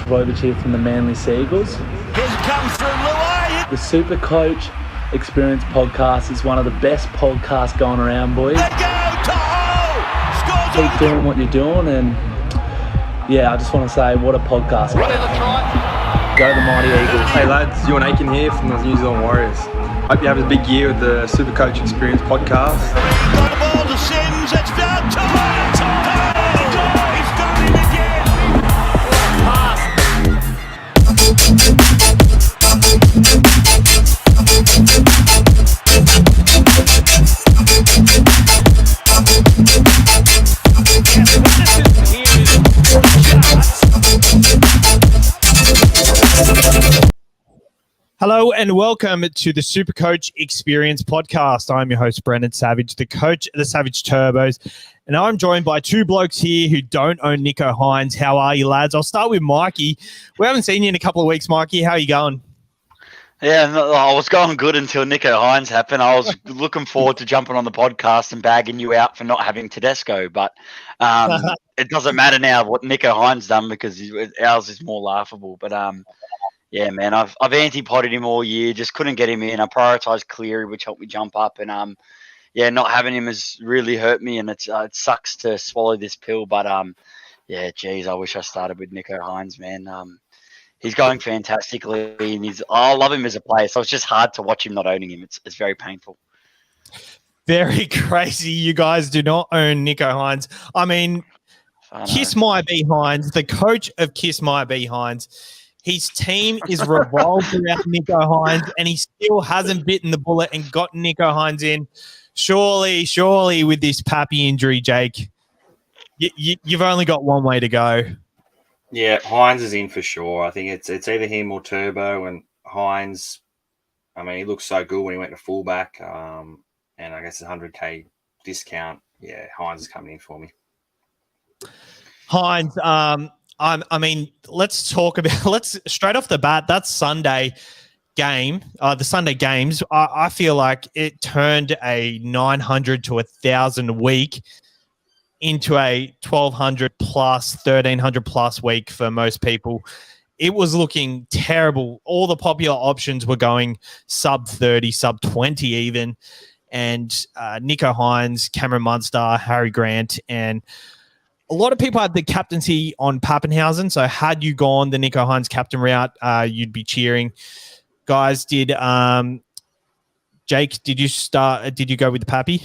Rovich here from the Manly Seagulls. Here comes through Luai. The SuperCoach Experience Podcast is one of the best podcasts going around, boys. They go, Toho! Scores Keep doing what you're doing, and yeah, I just want to say, what a podcast. Running the try. Go the Mighty Eagles. Hey lads, Ewan Aiken here from the New Zealand Warriors. Hope you have a big year with the SuperCoach Experience Podcast. Got the ball to Sims, it's down to he's done it again. Hello and welcome to the SuperCoach Experience Podcast. I'm your host, Brendan Savage, the coach of the Savage Turbos, and I'm joined by two blokes here who don't own Nico Hynes. How are you, lads? I'll start with Mikey. We haven't seen you in a couple of weeks, Mikey. How are you going? Yeah, I was going good until Nico Hynes happened. I was looking forward to jumping on the podcast and bagging you out for not having Tedesco, but it doesn't matter now what Nico Hynes done because ours is more laughable. But yeah, man, I've anti-potted him all year, just couldn't get him in. I prioritised Cleary, which helped me jump up, and yeah, not having him has really hurt me, and it sucks to swallow this pill. But yeah, geez, I wish I started with Nico Hynes, man. He's going fantastically, and I love him as a player. So it's just hard to watch him not owning him. It's very painful. Very crazy. You guys do not own Nico Hynes. I mean, Kiss My Behinds, the coach of Kiss My Behinds. His team is revolved around Nico Hynes, and he still hasn't bitten the bullet and got Nico Hynes in. Surely, with this Pappy injury, Jake, you've only got one way to go. Yeah, Hynes is in for sure. I think it's either him or Turbo, and Hynes, I mean, he looked so good when he went to fullback, and I guess a 100K discount. Yeah, Hynes is coming in for me. Hynes, I mean, let's straight off the bat, that Sunday game, the Sunday games, I feel like it turned a 900 to 1,000 week into a 1,200 plus, 1,300 plus week for most people. It was looking terrible. All the popular options were going sub 30, sub 20 even. And Nico Hynes, Cameron Munster, Harry Grant, and a lot of people had the captaincy on Pappenhausen. So had you gone the Nico Hynes captain route, you'd be cheering. Guys, Jake, did you go with the Pappy?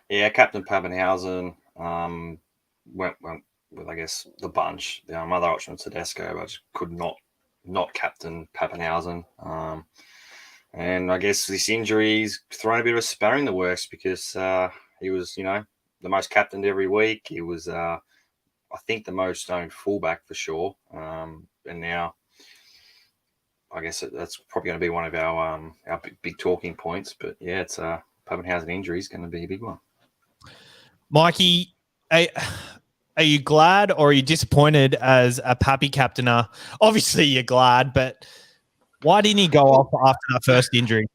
Yeah, Captain Pappenhausen went with, I guess, the bunch. The other option was Tedesco, but I just could not captain Pappenhausen. And I guess this injury's thrown a bit of a spanner in the works because he was, the most captained every week. He was, I think, the most owned fullback for sure. And now, I guess that's probably going to be one of our big talking points. But yeah, it's Pappenhausen injury is going to be a big one. Mikey, are you glad or are you disappointed as a Pappy captainer? Obviously, you're glad, but why didn't he go off after that first injury?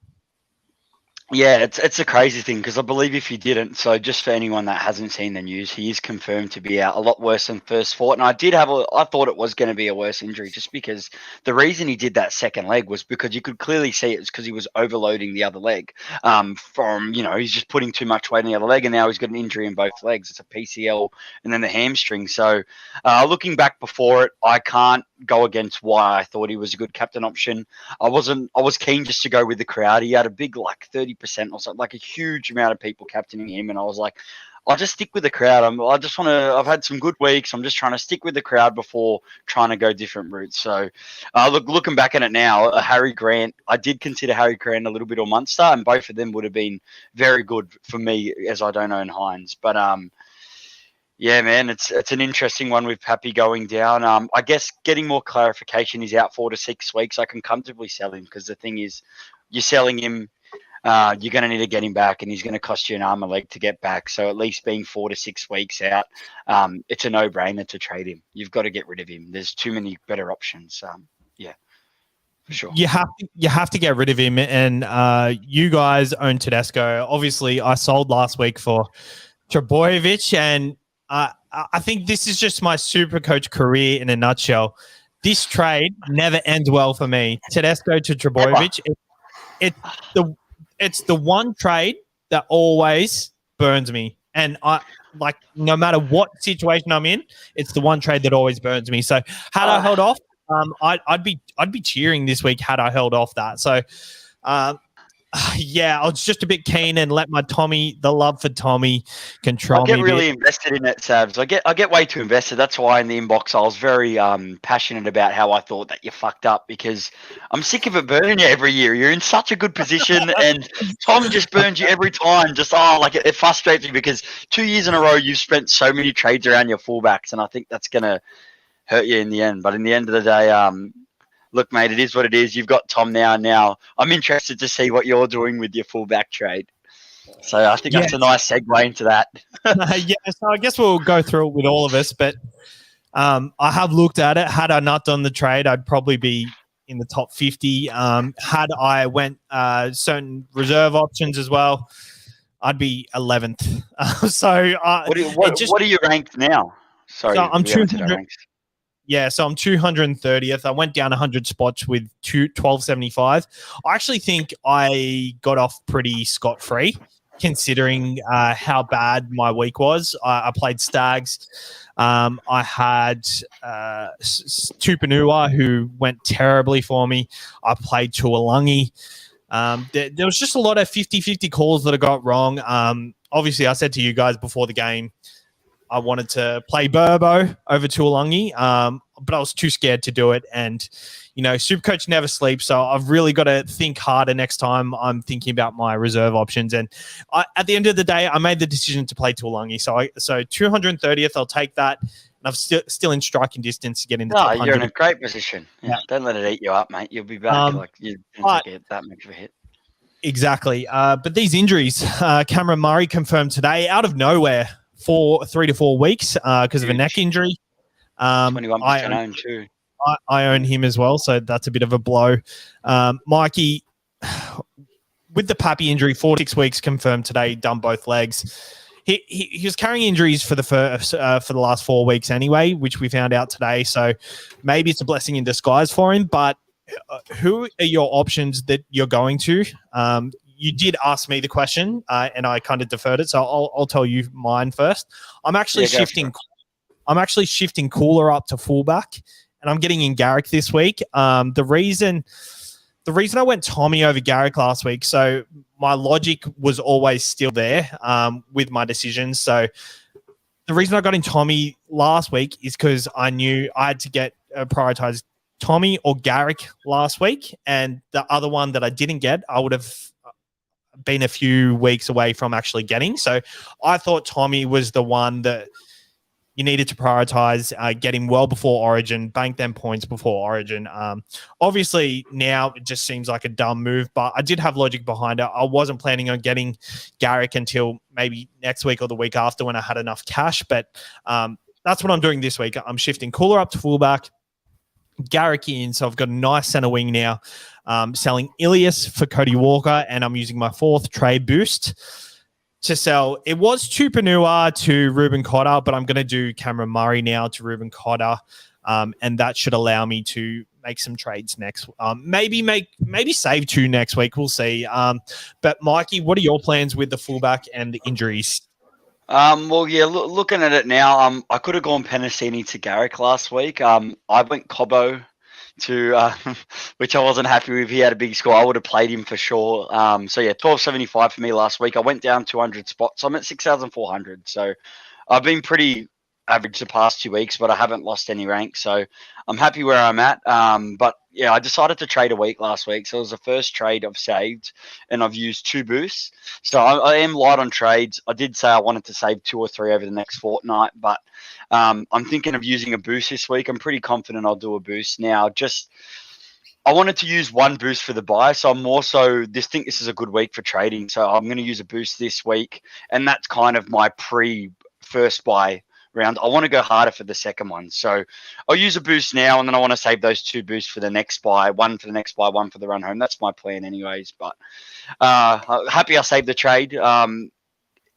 Yeah, it's a crazy thing because I believe if he didn't, so just for anyone that hasn't seen the news, he is confirmed to be out a lot worse than first thought. And I thought it was going to be a worse injury just because the reason he did that second leg was because you could clearly see it was because he was overloading the other leg. He's just putting too much weight on the other leg, and now he's got an injury in both legs. It's a PCL and then the hamstring. So looking back before it, I can't go against why I thought he was a good captain option. I was keen just to go with the crowd. He had a big 30% or something, like a huge amount of people captaining him, and I was like, I'll just stick with the crowd. I've had some good weeks. I'm just trying to stick with the crowd before trying to go different routes. So looking back at it now, Harry Grant, I did consider Harry Grant a little bit, or Munster, and both of them would have been very good for me as I don't own Hynes. But yeah, man, it's an interesting one with Pappy going down. I guess getting more clarification, he's out 4 to 6 weeks. I can comfortably sell him because the thing is, you're selling him, you're going to need to get him back, and he's going to cost you an arm and leg to get back. So at least being 4 to 6 weeks out, it's a no-brainer to trade him. You've got to get rid of him. There's too many better options. Yeah, for sure. You have to get rid of him, and you guys own Tedesco. Obviously, I sold last week for Trebojevic, and I think this is just my SuperCoach career in a nutshell. this trade never ends well for me. Tedesco to Trebojevic. It's the one trade that always burns me. And I like no matter what situation I'm in, it's the one trade that always burns me. So had I held off, I'd be cheering this week had I held off that. So yeah, I was just a bit keen and let the love for Tommy control me. I get really invested in it, Savs. I get way too invested. That's why in the inbox I was very passionate about how I thought that you fucked up, because I'm sick of it burning you every year. You're in such a good position and Tom just burns you every time. Just it frustrates me because 2 years in a row you've spent so many trades around your fullbacks, and I think that's gonna hurt you in the end. But in the end of the day, look, mate, it is what it is. You've got Tom now. Now, I'm interested to see what you're doing with your fullback trade. So I think that's a nice segue into that. So I guess we'll go through it with all of us. But I have looked at it. Had I not done the trade, I'd probably be in the top 50. Had I went certain reserve options as well, I'd be 11th. What are you ranked now? Sorry, so I'm 200. Yeah, so I'm 230th. I went down 100 spots with 1275. I actually think I got off pretty scot-free considering how bad my week was. I played Stags. I had Tupanua, who went terribly for me. I played Tuolangi. There was just a lot of 50-50 calls that I got wrong. Obviously, I said to you guys before the game, I wanted to play Burbo over Tuolangi, but I was too scared to do it. And, Supercoach never sleeps, so I've really got to think harder next time I'm thinking about my reserve options. And at the end of the day, I made the decision to play Tuolangi. So 230th, I'll take that. And I'm still in striking distance to get in the top 100. You're in a great position. Yeah. Don't let it eat you up, mate. You'll be back. You don't get that much of a hit. Exactly. But these injuries, Cameron Murray confirmed today out of nowhere for 3 to 4 weeks because of a neck injury. 21% owned too. I own him as well, so that's a bit of a blow. Mikey, with the Pappy injury, 4 to 6 weeks confirmed today, done both legs. He was carrying injuries for the last 4 weeks anyway, which we found out today. So maybe it's a blessing in disguise for him. But who are your options that you're going to? You did ask me the question, and I kind of deferred it, so I'll tell you mine first. I'm actually shifting Cooler up to fullback, and I'm getting in Garrick this week. The reason I went Tommy over Garrick last week, so my logic was always still there with my decisions. So the reason I got in Tommy last week is because I knew I had to get prioritized Tommy or Garrick last week, and the other one that I didn't get, I would have been a few weeks away from actually getting. So I thought Tommy was the one that you needed to prioritize, get him well before Origin, bank them points before Origin. Obviously, now it just seems like a dumb move, but I did have logic behind it. I wasn't planning on getting Garrick until maybe next week or the week after when I had enough cash, but that's what I'm doing this week. I'm shifting Cooler up to fullback, Garrick in, so I've got a nice centre wing now. Selling Ilias for Cody Walker, and I'm using my 4th trade boost to sell. It was Tupanua to Ruben Cotter, but I'm going to do Cameron Murray now to Ruben Cotter, and that should allow me to make some trades next. Maybe save 2 next week. We'll see. But Mikey, what are your plans with the fullback and the injuries? Looking at it now, I could have gone Penasini to Garrick last week. I went Cobbo to which I wasn't happy with. He had a big score. I would have played him for sure. 1275 for me last week. I went down 200 spots. I'm at 6,400. So I've been pretty average the past 2 weeks, but I haven't lost any rank. So I'm happy where I'm at. I decided to trade a week last week. So it was the first trade I've saved, and I've used 2 boosts. So I am light on trades. I did say I wanted to save 2 or 3 over the next fortnight, but I'm thinking of using a boost this week. I'm pretty confident I'll do a boost now. I wanted to use 1 boost for the buy, so I'm more so think this is a good week for trading. So I'm going to use a boost this week, and that's kind of my first buy round. I want to go harder for the second one. So I'll use a boost now, and then I want to save those 2 boosts for the next buy, 1 for the next buy, 1 for the run home. That's my plan anyways, but happy I saved the trade.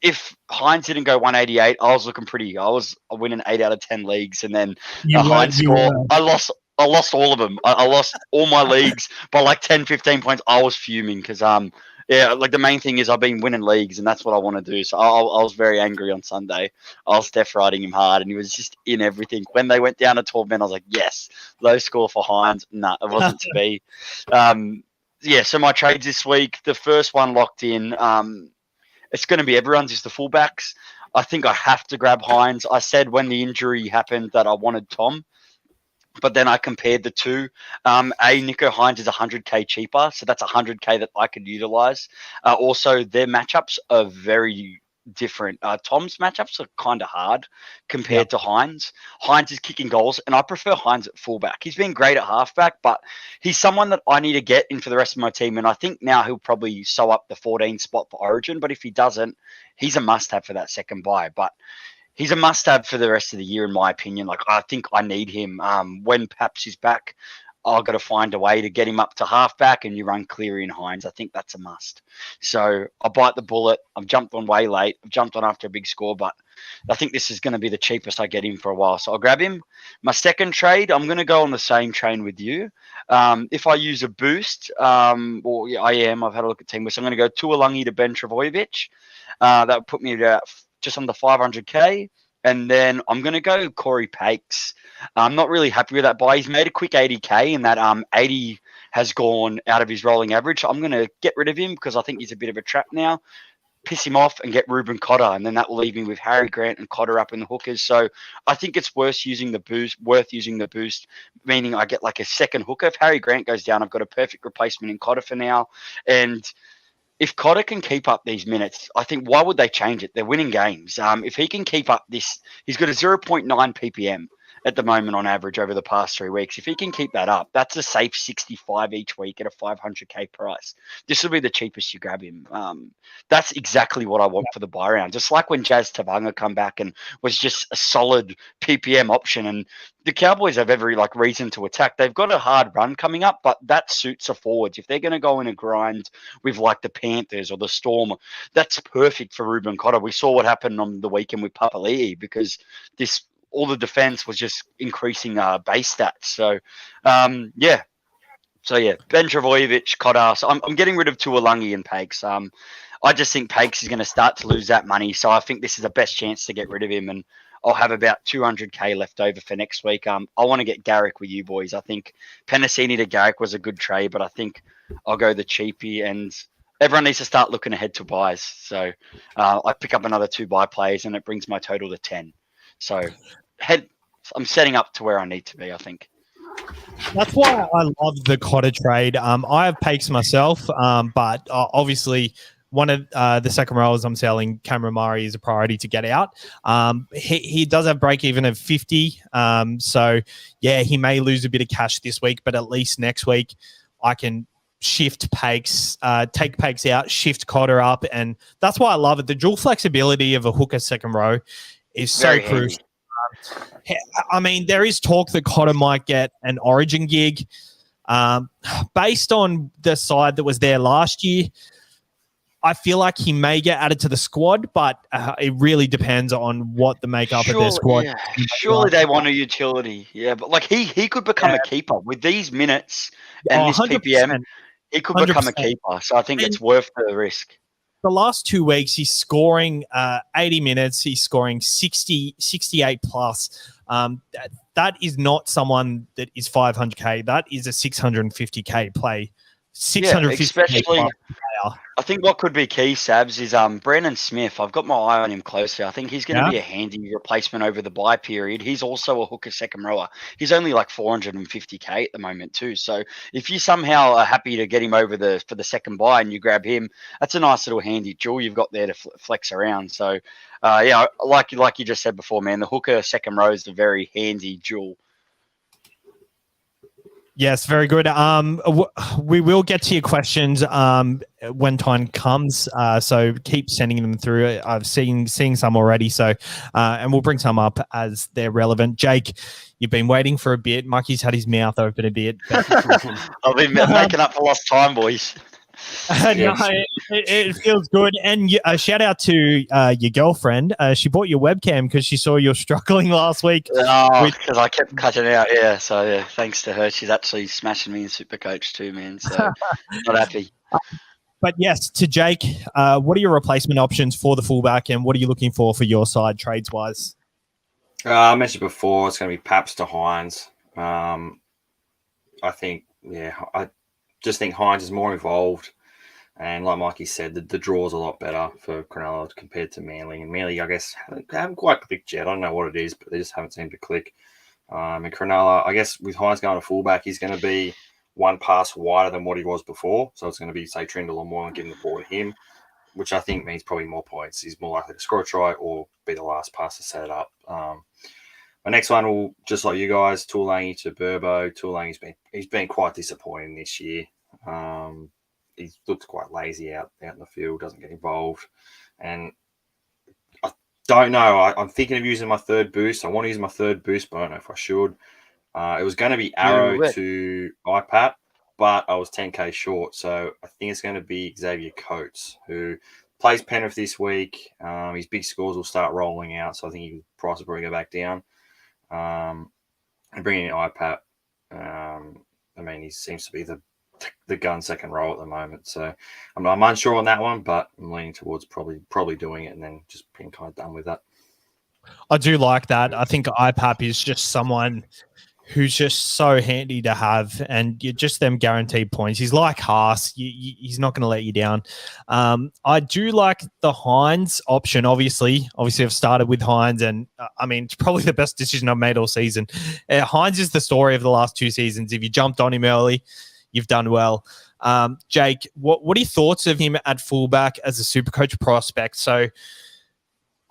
If Hynes didn't go 188, I was looking pretty. I was winning 8 out of 10 leagues, and then Hynes score. I I lost all of them. I lost all my leagues by like 10, 15 points. I was fuming because like the main thing is I've been winning leagues and that's what I want to do. So I was very angry on Sunday. I was Steph riding him hard and he was just in everything. When they went down to 12 men, I was like, yes, low score for Hynes. Nah, it wasn't to be. So my trades this week, the first one locked in. It's going to be everyone's is the fullbacks. I think I have to grab Hynes. I said when the injury happened that I wanted Tom. But then I compared the two. Nico Hynes is 100K cheaper, so that's 100K that I could utilize. Also, their matchups are very different. Tom's matchups are kind of hard compared to Hynes. Hynes is kicking goals, and I prefer Hynes at fullback. He's been great at halfback, but he's someone that I need to get in for the rest of my team, and I think now he'll probably sew up the 14 spot for Origin, but if he doesn't, he's a must-have for that second buy. But he's a must-have for the rest of the year, in my opinion. Like, I think I need him. When Paps is back, I've got to find a way to get him up to halfback, and you run Cleary and Hynes. I think that's a must. So I bite the bullet. I've jumped on way late. I've jumped on after a big score, but I think this is going to be the cheapest I get him for a while. So I'll grab him. My second trade, I'm going to go on the same train with you. If I use a boost, I am. I've had a look at team list. I'm going to go Tuolangi to Ben Travojevic. That would put me at just under 500K. And then I'm going to go Corey Pakes. I'm not really happy with that buy. He's made a quick 80K, and that 80 has gone out of his rolling average. So I'm going to get rid of him because I think he's a bit of a trap now. Piss him off and get Ruben Cotter, and then that will leave me with Harry Grant and Cotter up in the hookers. So I think it's worth using the boost, meaning I get like a second hooker. If Harry Grant goes down, I've got a perfect replacement in Cotter for now. And if Cotter can keep up these minutes, I think why would they change it? They're winning games. If he can keep up this, he's got a 0.9 ppm at the moment on average over the past 3 weeks. If he can keep that up, that's a safe 65 each week at a 500K price. This will be the cheapest you grab him. That's exactly what I want for the buy round. Just like when Jazz Tabanga come back and was just a solid PPM option, and the Cowboys have every reason to attack. They've got a hard run coming up, but that suits the forwards. If they're going to go in a grind with the Panthers or the Storm, that's perfect for Ruben Cotter. We saw what happened on the weekend with Papali'i because all the defense was just increasing base stats. So, Ben Travojevic, Cotter. So I'm getting rid of Tuolangi and Pakes. I just think Pakes is going to start to lose that money. So I think this is the best chance to get rid of him. And I'll have about 200K left over for next week. I want to get Garrick with you boys. I think Penasini to Garrick was a good trade, but I think I'll go the Cheapie, and everyone needs to start looking ahead to buys. So I pick up another 2 buy plays, and it brings my total to 10. So I'm setting up to where I need to be, I think. That's why I love the Cotter trade. I have Pakes myself, but obviously one of the second rows I'm selling, Cameron Murray, is a priority to get out. He does have break even of 50. So, he may lose a bit of cash this week, but at least next week I can shift Pakes, take Pakes out, shift Cotter up. And that's why I love it. The dual flexibility of a hooker second row is so crucial. I mean, there is talk that Cotter might get an Origin gig. Based on the side that was there last year, I feel like he may get added to the squad, but it really depends on what the makeup of their squad. Yeah. Surely they want a utility. Yeah, but he could become a keeper with these minutes and this 100%. PPM. He could become a keeper. So I think it's worth the risk. The last 2 weeks, he's scoring 80 minutes. He's scoring 60, 68 plus. That is not someone that is 500K. That is a 650K play. 650K player. I think what could be key, Sabs, is Brandon Smith. I've got my eye on him closely. I think he's going to be a handy replacement over the buy period. He's also a hooker second rower. He's only 450K at the moment too. So if you somehow are happy to get him over for the second buy and you grab him, that's a nice little handy jewel you've got there to flex around. So like you just said before, man, the hooker second row is a very handy jewel. Yes, very good. We will get to your questions when time comes. So keep sending them through. I've seeing some already. So and we'll bring some up as they're relevant. Jake, you've been waiting for a bit. Mikey's had his mouth open a bit. I've been making up for lost time, boys. No, it feels good. And shout out to your girlfriend. She bought your webcam because she saw you're struggling last week. Oh, because I kept cutting out. Yeah, so yeah, thanks to her, she's actually smashing me in SuperCoach too, man. So not happy. But yes, to Jake, what are your replacement options for the fullback, and what are you looking for your side trades wise? I mentioned before it's going to be Paps to Hynes. I think, I just think Hynes is more involved. And like Mikey said, the draw's a lot better for Cronulla compared to Manly. And Manly, I guess, haven't quite clicked yet. I don't know what it is, but they just haven't seemed to click. And Cronulla, I guess with Hynes going to fullback, he's going to be one pass wider than what he was before. So it's going to be, say, Trindle or more and giving the ball to him, which I think means probably more points. He's more likely to score a try or be the last pass to set it up. My next one will, just like you guys, Tuolangi to Burbo. He's been quite disappointing this year. He looks quite lazy out in the field, doesn't get involved. And I don't know. I'm thinking of using my third boost. I want to use my third boost, but I don't know if I should. It was going to be Arrow to IPAP, but I was 10K short. So I think it's going to be Xavier Coates, who plays Penrith this week. His big scores will start rolling out, so I think his price will probably go back down. And bringing in IPAP, he seems to be the gun second row at the moment. So I'm unsure on that one, but I'm leaning towards probably doing it and then just being kind of done with that. I do like that. I think IPAP is just someone who's just so handy to have, and you just them guaranteed points. He's like Haas. He's not going to let you down. I do like the Hynes option, obviously. Obviously, I've started with Hynes, and it's probably the best decision I've made all season. Hynes is the story of the last 2 seasons. If you jumped on him early, you've done well. Jake, what are your thoughts of him at fullback as a SuperCoach prospect? So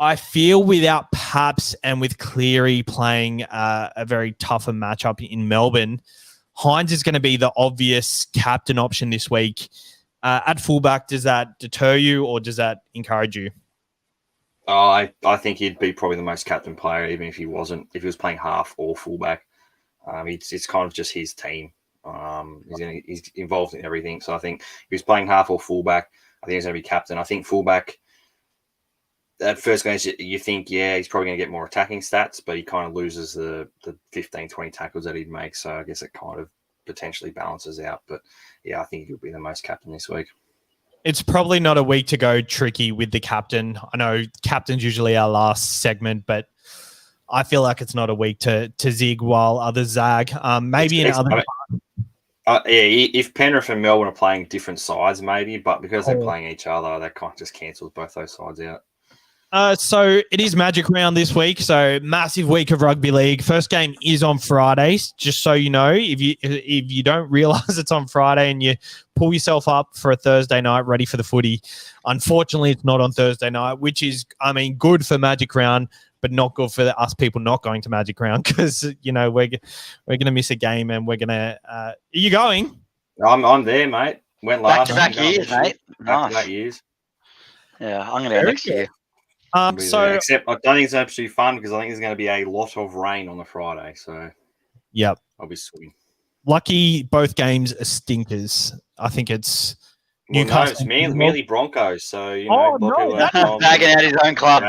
I feel without Paps and with Cleary playing a very tougher matchup in Melbourne, Hynes is going to be the obvious captain option this week. At fullback, does that deter you or does that encourage you? I think he'd be probably the most captain player, even if he was playing half or fullback. It's kind of just his team. He's involved in everything. So I think if he's playing half or fullback, I think he's going to be captain. I think fullback, at first glance, you think, he's probably going to get more attacking stats, but he kind of loses the 15, 20 tackles that he'd make. So I guess it kind of potentially balances out. But I think he'll be the most captain this week. It's probably not a week to go tricky with the captain. I know captain's usually our last segment, but I feel like it's not a week to zig while others zag. If Penrith and Melbourne are playing different sides, maybe, but because they're playing each other, that kind of just cancels both those sides out. So it is Magic Round this week. So massive week of rugby league. First game is on Fridays. Just so you know, if you don't realize it's on Friday and you pull yourself up for a Thursday night ready for the footy, unfortunately it's not on Thursday night, which is good for Magic Round, but not good for us people not going to Magic Round because we're gonna miss a game and we're gonna. Are you going? I'm there, mate. Went last. Back years, mate. Back years. Yeah, I'm gonna go next year. Except I don't think it's absolutely fun because I think there's going to be a lot of rain on the Friday. So, yep, I'll be sweating. Lucky both games are stinkers. I think it's Newcastle. No, it's merely Broncos. So bagging out his own club.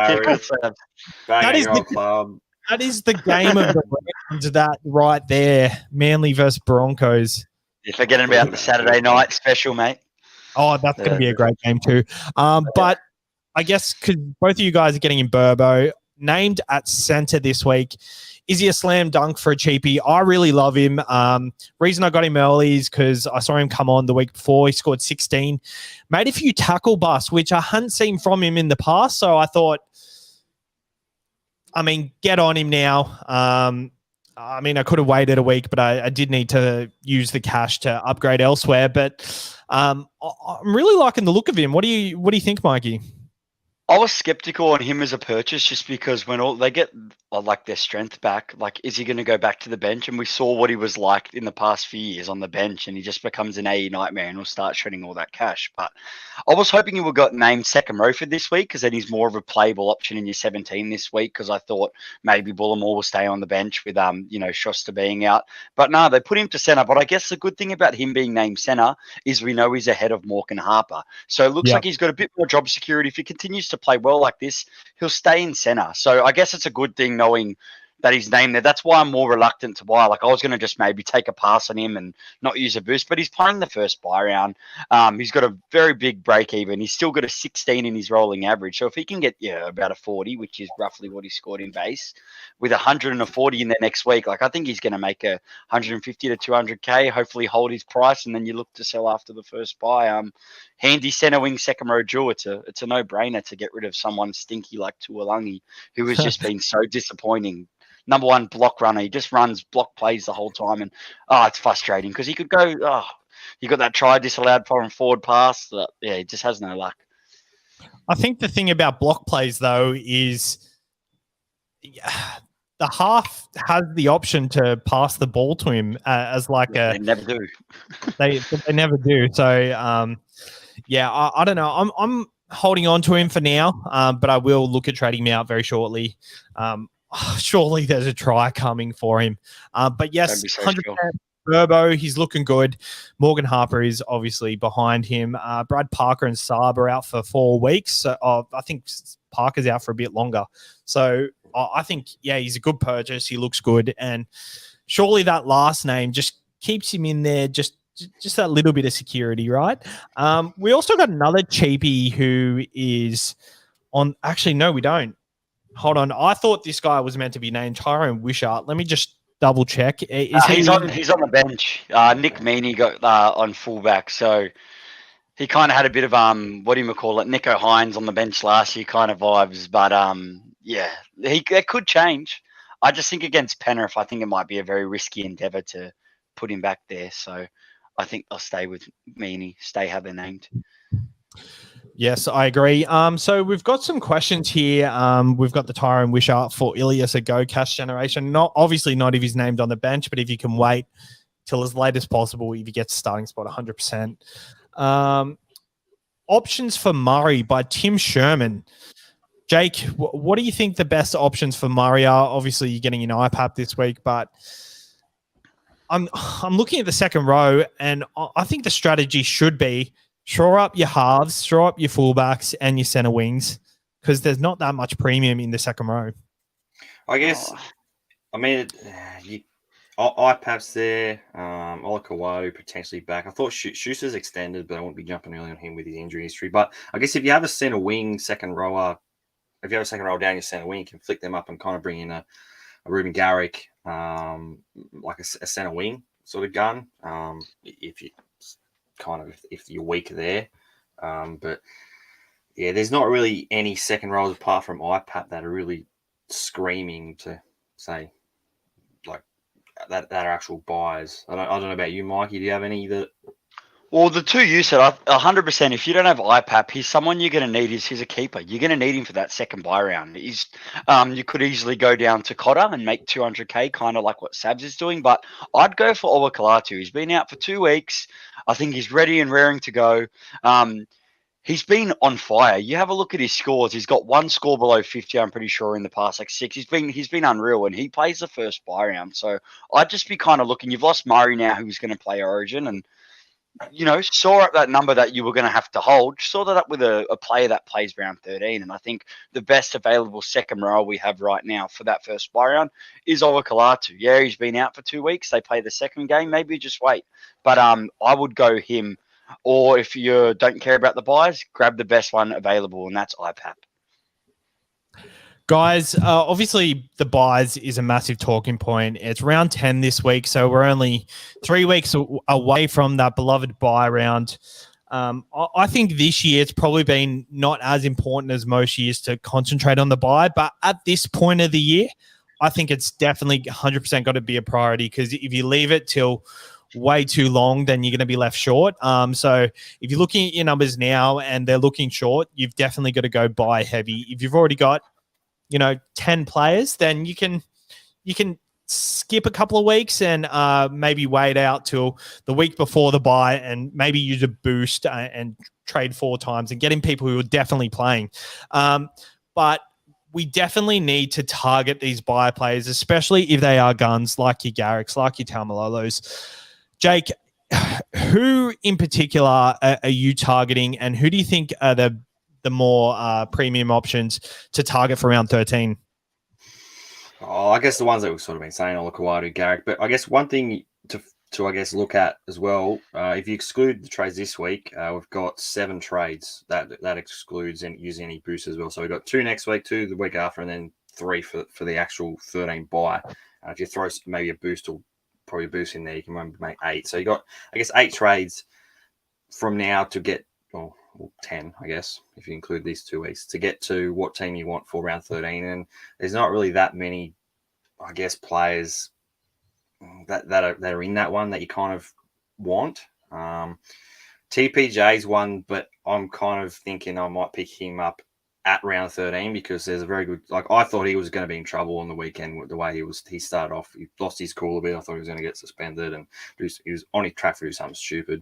That is the game of the round. That right there, Manly versus Broncos. You're forgetting about the Saturday night special, mate. Oh, that's going to be a great game too. But I guess because both of you guys are getting in Burbo, named at centre this week. Is he a slam dunk for a cheapie? I really love him. Reason I got him early is because I saw him come on the week before. He scored 16. Made a few tackle busts, which I hadn't seen from him in the past. So I thought, get on him now. I could have waited a week, but I did need to use the cash to upgrade elsewhere. But I'm really liking the look of him. What do you think, Mikey? I was skeptical on him as a purchase just because when all they get like their strength back, like is he going to go back to the bench? And we saw what he was like in the past few years on the bench, and he just becomes an AE nightmare and will start shredding all that cash. But I was hoping he would got named second row for this week because then he's more of a playable option in your 17 this week. Because I thought maybe Bullimore will stay on the bench with Schuster being out, but no, they put him to centre. But I guess the good thing about him being named centre is we know he's ahead of Morgan Harper, so it looks like he's got a bit more job security. If he continues to play well like this, he'll stay in centre. So I guess it's a good thing knowing that he's named there. That's why I'm more reluctant to buy. Like I was going to just maybe take a pass on him and not use a boost, but he's playing the first buy round. He's got a very big break even. He's still got a 16 in his rolling average. So if he can get about a 40, which is roughly what he scored in base, with 140 in the next week, like I think he's going to make a 150 to 200K, hopefully hold his price, and then you look to sell after the first buy. Handy centre wing second row duel. It's a no-brainer to get rid of someone stinky like Tuolangi, who has just been so disappointing. Number one block runner. He just runs block plays the whole time. And, it's frustrating because he could go, you got that try disallowed from forward pass. He just has no luck. I think the thing about block plays, though, is the half has the option to pass the ball to him as like They never do. they never do. So, I don't know. I'm holding on to him for now, but I will look at trading him out very shortly. Surely there's a try coming for him. But yes, 100% Burbo, he's looking good. Morgan Harper is obviously behind him. Brad Parker and Saab are out for 4 weeks. So I think Parker's out for a bit longer. So I think, he's a good purchase. He looks good. And surely that last name just keeps him in there, just that little bit of security, right? We also got another cheapie who is on – actually, no, we don't. Hold on. I thought this guy was meant to be named Tyrone Wishart. Let me just double check. He's on the bench. Nick Meaney got on fullback, so he kind of had a bit of Nico Hynes on the bench last year kind of vibes. But it could change. I just think against Penrith, I think it might be a very risky endeavour to put him back there. So I think I'll stay with Meaney. Stay how they're named. Yes, I agree. So we've got some questions here. We've got the Tyrone Wishart for Ilias a Go Cash Generation. Not if he's named on the bench, but if you can wait till as late as possible, if he gets starting spot 100%. Options for Murray by Tim Sherman. Jake, what do you think the best options for Murray are? Obviously, you're getting an IPAP this week, but I'm looking at the second row, and I think the strategy should be shore up your halves, shore up your fullbacks and your centre wings because there's not that much premium in the second row. I guess, IPAP's there. Olakawadu potentially back. I thought Schuster's extended, but I won't be jumping early on him with his injury history. But I guess if you have a centre wing, second rower, if you have a second row down your centre wing, you can flick them up and kind of bring in a Ruben Garrick, like a centre wing sort of gun. If you're weak there. But there's not really any second rows apart from IPAP that are really screaming to say like that are actual buys. I don't know about you, Mikey. Do you have any that? Well, the two you said, 100%. If you don't have IPAP, he's someone you're going to need. He's a keeper. You're going to need him for that second buy round. You could easily go down to Cotter and make 200K, kind of like what Sabs is doing. But I'd go for Olakau'atu. He's been out for 2 weeks. I think he's ready and raring to go. He's been on fire. You have a look at his scores. He's got one score below 50, I'm pretty sure, in the past 6. He's been unreal, and he plays the first buy round. So I'd just be kind of looking. You've lost Murray now, who's going to play Origin, and saw up that number that you were going to have to hold. Saw that up with a player that plays round 13. And I think the best available second row we have right now for that first buy round is Olakau'atu. Yeah, he's been out for 2 weeks. They play the second game. Maybe just wait. But I would go him. Or if you don't care about the buys, grab the best one available, and that's IPAP. Guys, obviously the buys is a massive talking point. It's round 10 this week, so we're only 3 weeks away from that beloved buy round. I think this year it's probably been not as important as most years to concentrate on the buy, but at this point of the year, I think it's definitely 100% got to be a priority because if you leave it till way too long, then you're going to be left short. So if you're looking at your numbers now and they're looking short, you've definitely got to go buy heavy. If you've already got, 10 players, then you can skip a couple of weeks and maybe wait out till the week before the bye and maybe use a boost and trade 4 times and get in people who are definitely playing. But we definitely need to target these buy players, especially if they are guns like your Garricks, like your Taumalolos. Jake, who in particular are you targeting, and who do you think are the more premium options to target for round 13? Oh, I guess the ones that we've sort of been saying, Olakawadu, Garrick. But I guess one thing to I guess look at as well, if you exclude the trades this week, we've got 7 trades that excludes and using any boosts as well. So we've got 2 next week, 2 the week after, and then 3 for the actual 13 buy. If you throw maybe a boost or probably a boost in there, you can make 8. So you got, I guess, 8 trades from now to get, well, 10, I guess, if you include these 2 weeks, to get to what team you want for round 13. And there's not really that many, I guess, players that are in that one that you kind of want. TPJ's one, but I'm kind of thinking I might pick him up at round 13 because there's a very good, I thought he was going to be in trouble on the weekend with the way he started off. He lost his cool a bit. I thought he was going to get suspended and he was on his track to do something stupid.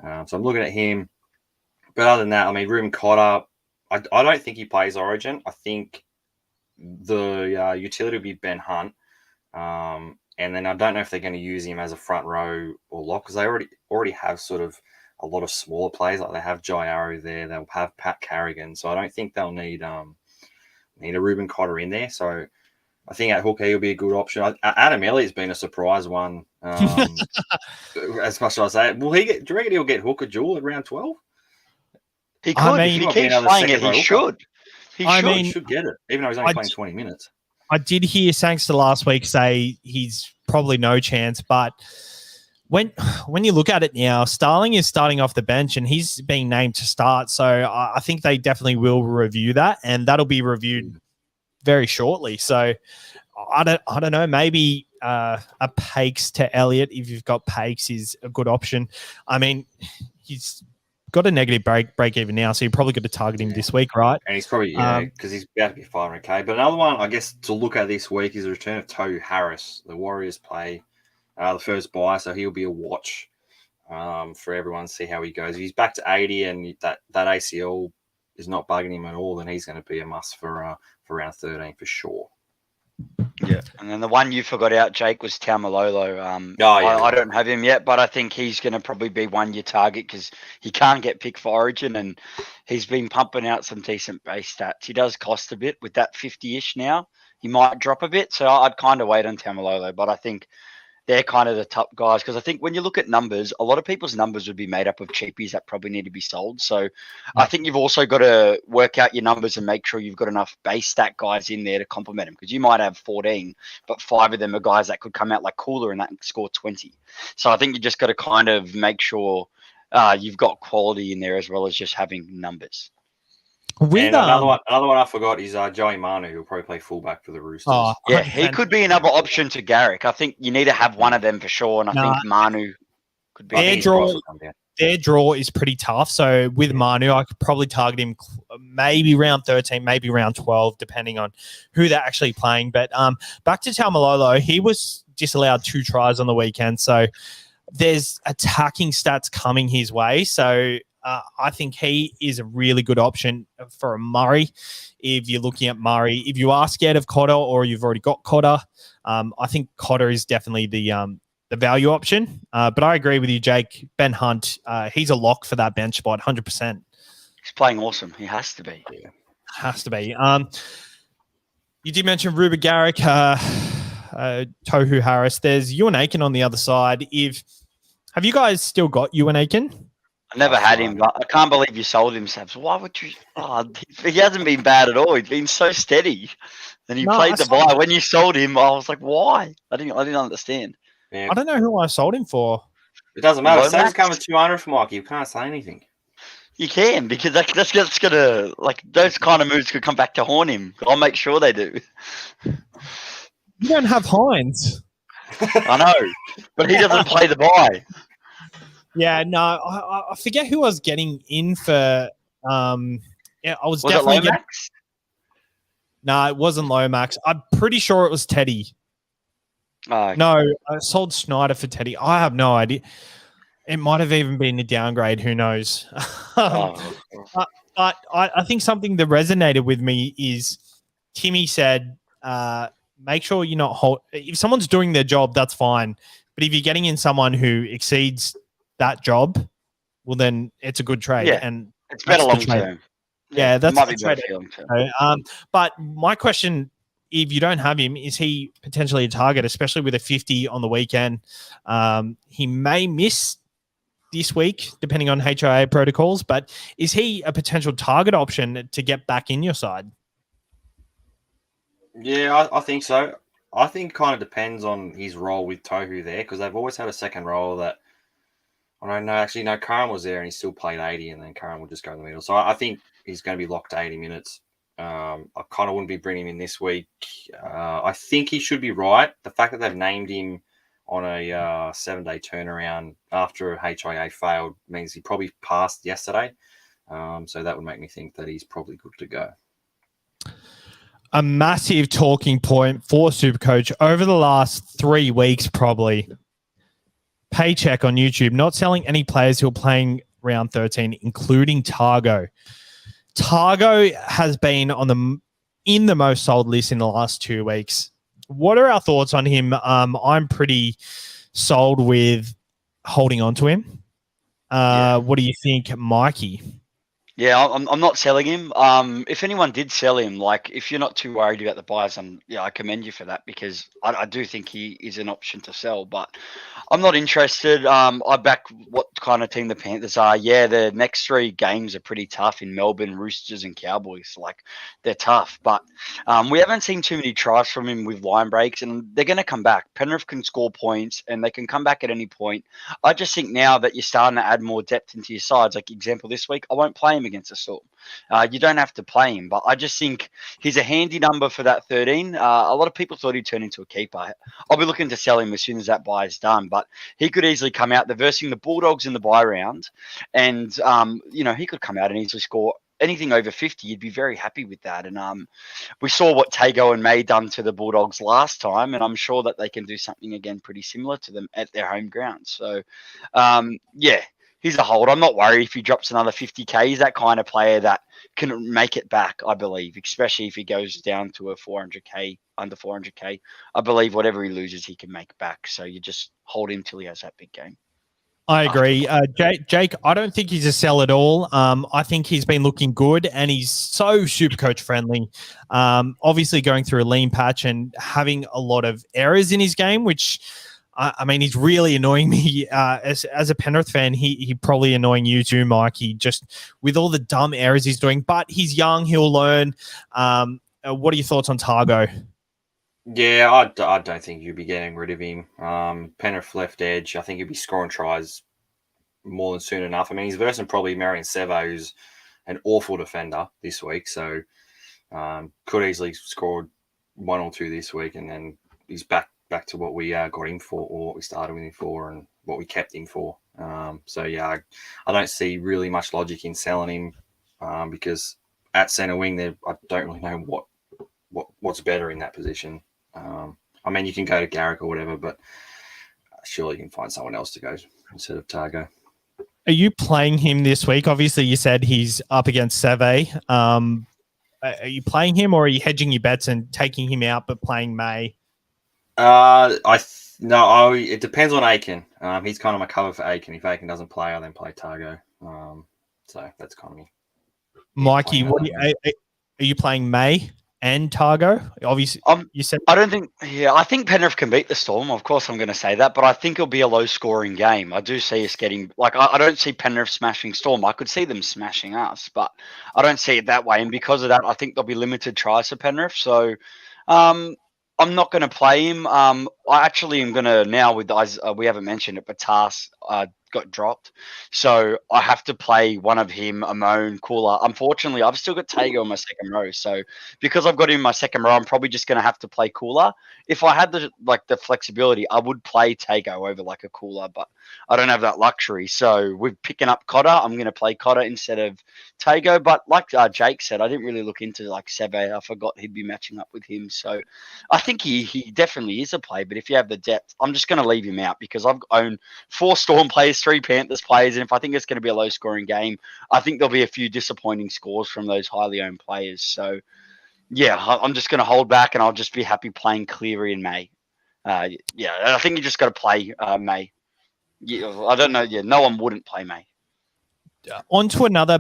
So I'm looking at him. But other than that, I mean, Ruben Cotter, I don't think he plays Origin. I think the utility will be Ben Hunt. And then I don't know if they're going to use him as a front row or lock because they already have sort of a lot of smaller players. Like they have Jai Arrow there. They'll have Pat Carrigan. So I don't think they'll need a Ruben Cotter in there. So I think at hooker he'll be a good option. Adam Elliott's been a surprise one. As much as I say, do you reckon he'll get hooker duel at round 12? He could. If he keeps playing it, he should. He should get it, even though he's only playing 20 minutes. I did hear Sangster last week say he's probably no chance, but when you look at it now, Starling is starting off the bench and he's being named to start. So I think they definitely will review that, and that'll be reviewed very shortly. So I don't know. Maybe a Pakes to Elliott, if you've got Pakes, is a good option. I mean, he's got a negative break even now, so you're probably going to target him this week, right? And he's probably, because he's about to be 500k. But another one, I guess, to look at this week is the return of Tohu Harris. The Warriors play the first buy, so he'll be a watch for everyone to see how he goes. If he's back to 80 and that ACL is not bugging him at all, then he's going to be a must for round 13 for sure. Yeah, and then the one you forgot out, Jake, was Taumalolo. I don't have him yet, but I think he's going to probably be one you target because he can't get picked for Origin, and he's been pumping out some decent base stats. He does cost a bit with that 50-ish now. He might drop a bit, so I'd kind of wait on Taumalolo, but I think they're kind of the top guys because I think when you look at numbers, a lot of people's numbers would be made up of cheapies that probably need to be sold. So I think you've also got to work out your numbers and make sure you've got enough base stat guys in there to complement them because you might have 14, but 5 of them are guys that could come out like Cooler and that score 20. So I think you just got to kind of make sure you've got quality in there as well as just having numbers. Another one I forgot is Joey Manu, who'll probably play fullback for the Roosters. Yeah, he could be another option to Garrick. I think you need to have one of them for sure, and I think Manu could be. Their draw is pretty tough, so with Manu, I could probably target him maybe round 13, maybe round 12, depending on who they're actually playing. But back to Taumalolo, he was disallowed 2 tries on the weekend, so there's attacking stats coming his way, so I think he is a really good option for a Murray. If you're looking at Murray, if you are scared of Cotter or you've already got Cotter, I think Cotter is definitely the value option. But I agree with you, Jake. Ben Hunt, he's a lock for that bench spot, 100%. He's playing awesome. He has to be. Yeah. Has to be. You did mention Ruben Garrick, Tohu Harris. There's Ewan Aiken on the other side. Have you guys still got Ewan Aiken? I never had him, but I can't believe you sold him, Sabs. Why would you? He hasn't been bad at all. He's been so steady. Then he played the buy. When you sold him, I was like, why? I didn't understand. Yeah. I don't know who I sold him for. It doesn't matter. Sabs coming 200 for Mike. You can't say anything. You can because that's gonna those kind of moves could come back to haunt him. I'll make sure they do. You don't have Hynes. I know, but he doesn't play the bye. Yeah, no, I forget who I was getting in for. Yeah, I was Was it definitely Lomax? No, it wasn't Lomax. I'm pretty sure it was Teddy. Oh, okay. No, I sold Snyder for Teddy. I have no idea. It might have even been a downgrade. Who knows? Oh. But I think something that resonated with me is Timmy said, make sure you're not if someone's doing their job, that's fine. But if you're getting in someone who exceeds that job, well, then it's a good trade. Yeah, and it's better that's the long trade. term. Yeah, that's it might the be better trade. for long term. But my question, if you don't have him, is he potentially a target, especially with a 50 on the weekend? He may miss this week, depending on HIA protocols, but is he a potential target option to get back in your side? Yeah, I think so. I think it kind of depends on his role with Tohu there, because they've always had a second role that I don't know. Actually, no, Karan was there and he still played 80, and then Karan will just go in the middle. So I think he's going to be locked to 80 minutes. I kind of wouldn't be bringing him in this week. I think he should be right. The fact that they've named him on a 7-day turnaround after HIA failed means he probably passed yesterday. So that would make me think that he's probably good to go. A massive talking point for Supercoach over the last 3 weeks, probably. Paycheck on YouTube, not selling any players who are playing round 13, including Targo. Targo has been in the most sold list in the last 2 weeks. What are our thoughts on him? I'm pretty sold with holding on to him. What do you think, Mikey? Yeah, I'm not selling him. If anyone did sell him, like if you're not too worried about the buys, I commend you for that, because I do think he is an option to sell, but I'm not interested. I back what kind of team the Panthers are. Yeah, the next 3 games are pretty tough in Melbourne, Roosters and Cowboys. Like, they're tough, but we haven't seen too many tries from him with line breaks, and they're going to come back. Penrith can score points and they can come back at any point. I just think now that you're starting to add more depth into your sides, like example this week, I won't play him against the Storm. You don't have to play him, but I just think he's a handy number for that 13. A lot of people thought he'd turn into a keeper. I'll be looking to sell him as soon as that buy is done, but he could easily come out. They're versing the Bulldogs in the buy round, and he could come out and easily score anything over 50. You'd be very happy with that. And we saw what Tago and May done to the Bulldogs last time, and I'm sure that they can do something again pretty similar to them at their home ground. So, yeah. He's a hold. I'm not worried if he drops another 50K. He's that kind of player that can make it back, I believe, especially if he goes down to a 400K, under 400K. I believe whatever he loses, he can make back. So you just hold him till he has that big game. I agree. Jake, I don't think he's a sell at all. I think he's been looking good and he's so Supercoach friendly. Obviously going through a lean patch and having a lot of errors in his game, which... I mean, he's really annoying me as a Penrith fan. He probably annoying you too, Mikey, just with all the dumb errors he's doing. But he's young; he'll learn. What are your thoughts on Targo? Yeah, I don't think you'd be getting rid of him. Penrith left edge. I think he'd be scoring tries more than soon enough. I mean, he's versing probably Marion Sevo, who's an awful defender this week. So could easily score 1 or 2 this week, and then he's back to what we got him for, or what we started with him for, and what we kept him for. So yeah, I don't see really much logic in selling him because at centre wing there, I don't really know what's better in that position. I mean, you can go to Garrick or whatever, but surely you can find someone else to go instead of Targo. Are you playing him this week? Obviously, you said he's up against Seve. Are you playing him, or are you hedging your bets and taking him out but playing May? It depends on Aiken. He's kind of my cover for Aiken. If Aiken doesn't play, I then play Targo. So that's kind of me. Mikey, are you playing May and Targo? Obviously, you said. I think Penrith can beat the Storm. Of course, I'm going to say that, but I think it'll be a low-scoring game. I do see us getting I don't see Penrith smashing Storm. I could see them smashing us, but I don't see it that way. And because of that, I think there'll be limited tries for Penrith. So, I'm not going to play him. I actually am going to now with we haven't mentioned it, but Tass got dropped. So I have to play one of him, Amon, Cooler. Unfortunately, I've still got Tago in my second row. So because I've got him in my second row, I'm probably just going to have to play Cooler. If I had the flexibility, I would play Tago over like a Cooler, but I don't have that luxury. So with picking up Cotter, I'm going to play Cotter instead of Tago. But like Jake said, I didn't really look into like Seve. I forgot he'd be matching up with him. So I think he definitely is a play. But if you have the depth, I'm just going to leave him out because I've owned 4 Storm players, 3 Panthers players. And if I think it's going to be a low scoring game, I think there'll be a few disappointing scores from those highly owned players. So yeah, I'm just going to hold back and I'll just be happy playing Cleary in May. Yeah, I think you just got to play May. Yeah, I don't know. Yeah, no one wouldn't play May. On to another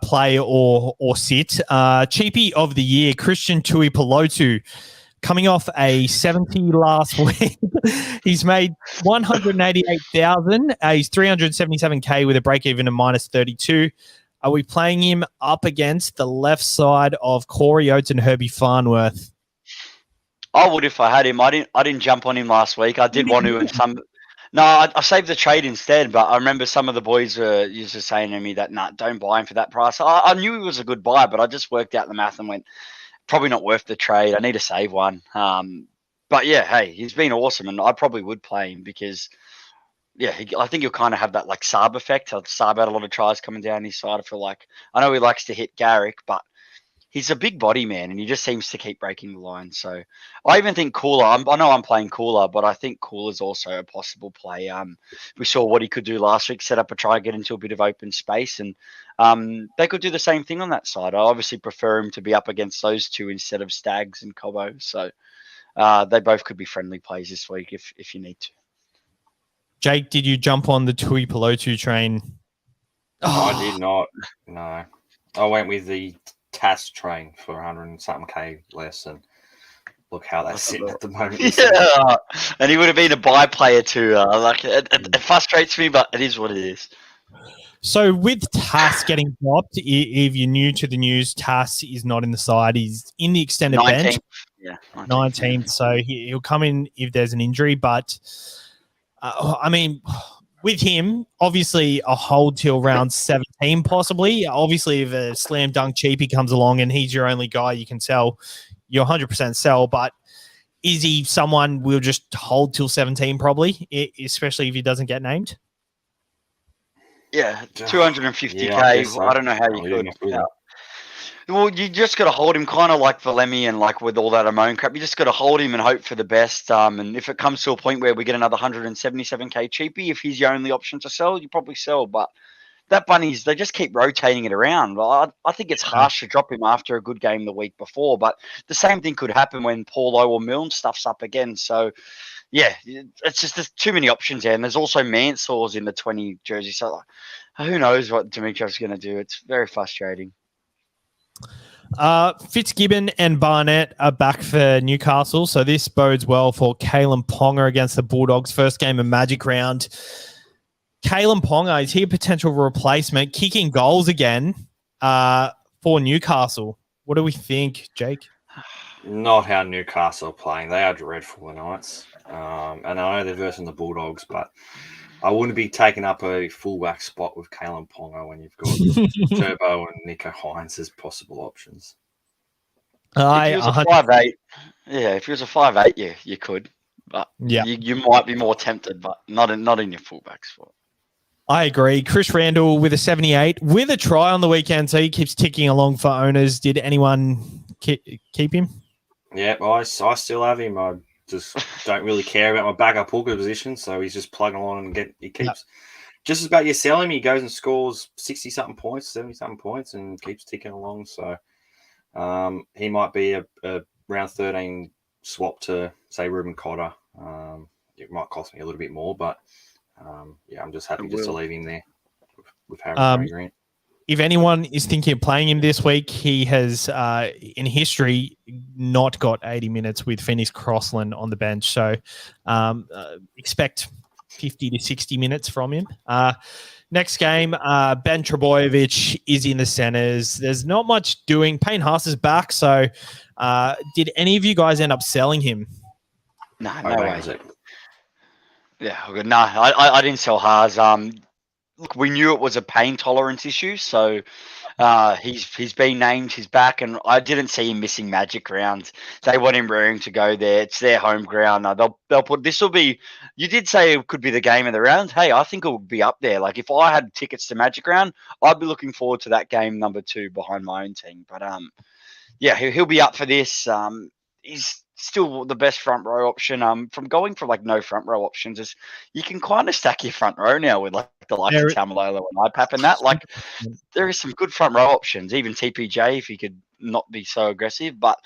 play or sit. Cheapie of the year, Christian Tuipulotu, coming off a 70 last week. He's made 188,000. He's 377K with a break even of -32. Are we playing him up against the left side of Corey Oates and Herbie Farnworth? I would if I had him. I didn't jump on him last week. I did want to, and some. No, I saved the trade instead. But I remember some of the boys were used to saying to me that, "Nah, don't buy him for that price." I knew he was a good buy, but I just worked out the math and went, probably not worth the trade. I need to save one. But yeah, hey, he's been awesome, and I probably would play him because, yeah, I think he'll kind of have that like Saab effect. Saab had a lot of tries coming down his side. I feel like I know he likes to hit Garrick, but he's a big body man, and he just seems to keep breaking the line. So I even think Cooler. I know I'm playing Cooler, but I think Cooler's also a possible play. We saw what he could do last week, set up a try, get into a bit of open space, and they could do the same thing on that side. I obviously prefer him to be up against those two instead of Stags and Cobbo. So they both could be friendly plays this week if you need to. Jake, did you jump on the Tuipulotu train? I did not. No, I went with the TAS train for 100 and something K less, and look how that's sitting at the moment. Yeah, and he would have been a buy player too. It frustrates me, but it is what it is. So with TAS getting dropped, if you're new to the news, TAS is not in the side. He's in the extended 19th. bench. Yeah, 19th. So he'll come in if there's an injury. But, I mean, with him, obviously a hold till round 17 possibly. Obviously, if a slam dunk Cheapie comes along and he's your only guy you can sell, you'll 100% sell. But is he someone we'll just hold till 17 probably, especially if he doesn't get named? Yeah, 250K. Yeah, so. I don't know how you could. Yeah. Well, you just got to hold him kind of like Valemi and like with all that Amon crap. You just got to hold him and hope for the best. And if it comes to a point where we get another 177K Cheapie, if he's your only option to sell, you probably sell. But that bunnies, they just keep rotating it around. I think it's harsh to drop him after a good game the week before. But the same thing could happen when Paulo or Milne stuffs up again. So, yeah, it's just there's too many options there. And there's also Mansour's in the 20 jersey. So who knows what Dimitriev's going to do. It's very frustrating. Fitzgibbon and Barnett are back for Newcastle, so this bodes well for Kalen Ponga against the Bulldogs. First game of Magic Round. Kalen Ponga, is he a potential replacement, kicking goals again for Newcastle? What do we think, Jake? Not how Newcastle are playing. They are dreadful tonight. And I know they're versing the Bulldogs, but I wouldn't be taking up a fullback spot with Kalen Ponga when you've got Turbo and Nico Hynes as possible options. If he was a 5'8", if he was a 5'8", you could, but you might be more tempted, but not in your fullback spot. I agree. Chris Randall with a 78 with a try on the weekend, so he keeps ticking along for owners. Did anyone keep him? Yeah, I still have him. I just don't really care about my backup hooker position, so he's just plugging along and he keeps just as about you sell him. He goes and scores 60-something points, 70-something points, and keeps ticking along. So he might be a round 13 swap to say Ruben Cotter. It might cost me a little bit more, but I'm just happy just to leave him there with Harry Grant. If anyone is thinking of playing him this week, he has, in history, not got 80 minutes with Phoenix Crossland on the bench. So expect 50 to 60 minutes from him. Next game, Ben Trebojevic is in the centers. There's not much doing. Payne Haas is back. So did any of you guys end up selling him? No way. Yeah, good. No, I didn't sell Haas. Look, we knew it was a pain tolerance issue, so he's been named. He's back, and I didn't see him missing Magic rounds. They want him raring to go there. It's their home ground. They'll put this will be. You did say it could be the game of the round. Hey, I think it would be up there. Like if I had tickets to Magic round, I'd be looking forward to that game number 2 behind my own team. But yeah, he'll be up for this. He's still the best front row option. From going for like no front row options is you can kind of stack your front row now with like the likes of Tamalolo and IPAP and that. Like there is some good front row options, even TPJ if he could not be so aggressive. But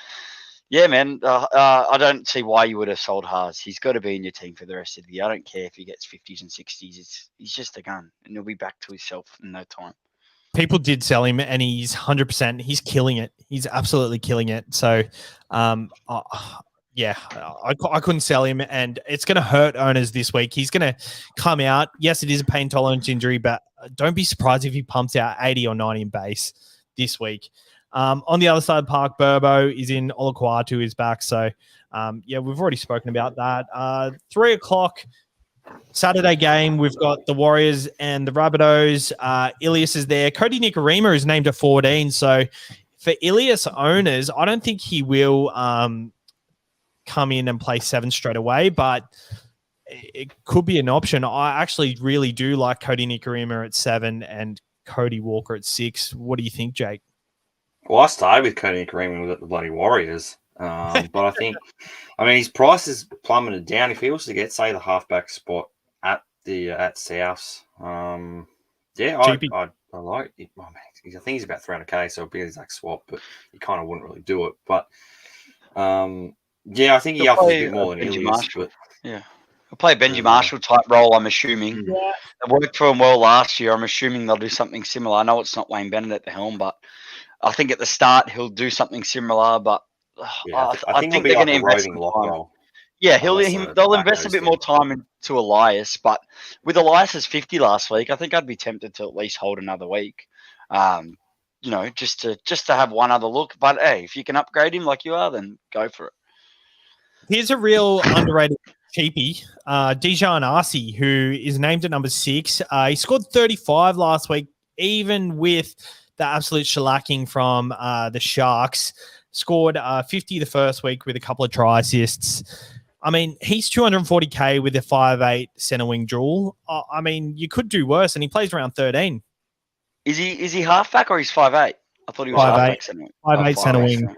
yeah, man, I don't see why you would have sold Haas. He's got to be in your team for the rest of the year. I don't care if he gets 50s and 60s. He's just a gun, and he'll be back to himself in no time. People did sell him, and he's 100%. He's killing it. He's absolutely killing it. So, yeah, I couldn't sell him, and it's going to hurt owners this week. He's going to come out. Yes, it is a pain tolerance injury, but don't be surprised if he pumps out 80 or 90 in base this week. On the other side of the park, Burbo is in. Olaquatu is back. So, yeah, we've already spoken about that. 3 o'clock. Saturday game, we've got the Warriors and the Rabbitohs. Ilias is there. Cody Nikorima is named at 14. So for Ilias owners, I don't think he will come in and play 7 straight away, but it could be an option. I actually really do like Cody Nikorima at 7 and Cody Walker at 6. What do you think, Jake? Well, I started with Cody Nikorima with the bloody Warriors. But I think, his price is plummeted down. If he was to get, say, the halfback spot at Souths, yeah, I like it. I think he's about 300k, so it'd be an exact swap, but you kind of wouldn't really do it. But yeah, I think he offers a bit more than Benji Ilias. Marshall. Yeah, he'll play a Benji Marshall type role. I'm assuming. Yeah. It worked for him well last year. I'm assuming they'll do something similar. I know it's not Wayne Bennett at the helm, but I think at the start he'll do something similar, but. Yeah, I think they're going to invest in lock roll. Yeah, they'll invest a bit more time into Elias, but with Elias's 50 last week, I think I'd be tempted to at least hold another week. Just to have one other look. But hey, if you can upgrade him like you are, then go for it. Here's a real underrated cheapie, Dijon Arce, who is named at number 6. He scored 35 last week, even with the absolute shellacking from the Sharks. Scored 50 the first week with a couple of try assists. He's 240k with a 5'8" centre wing duel. You could do worse, and he plays around 13. Is he halfback or he's 5'8"? I thought he was 5'8" centre wing. 5'8" centre wing.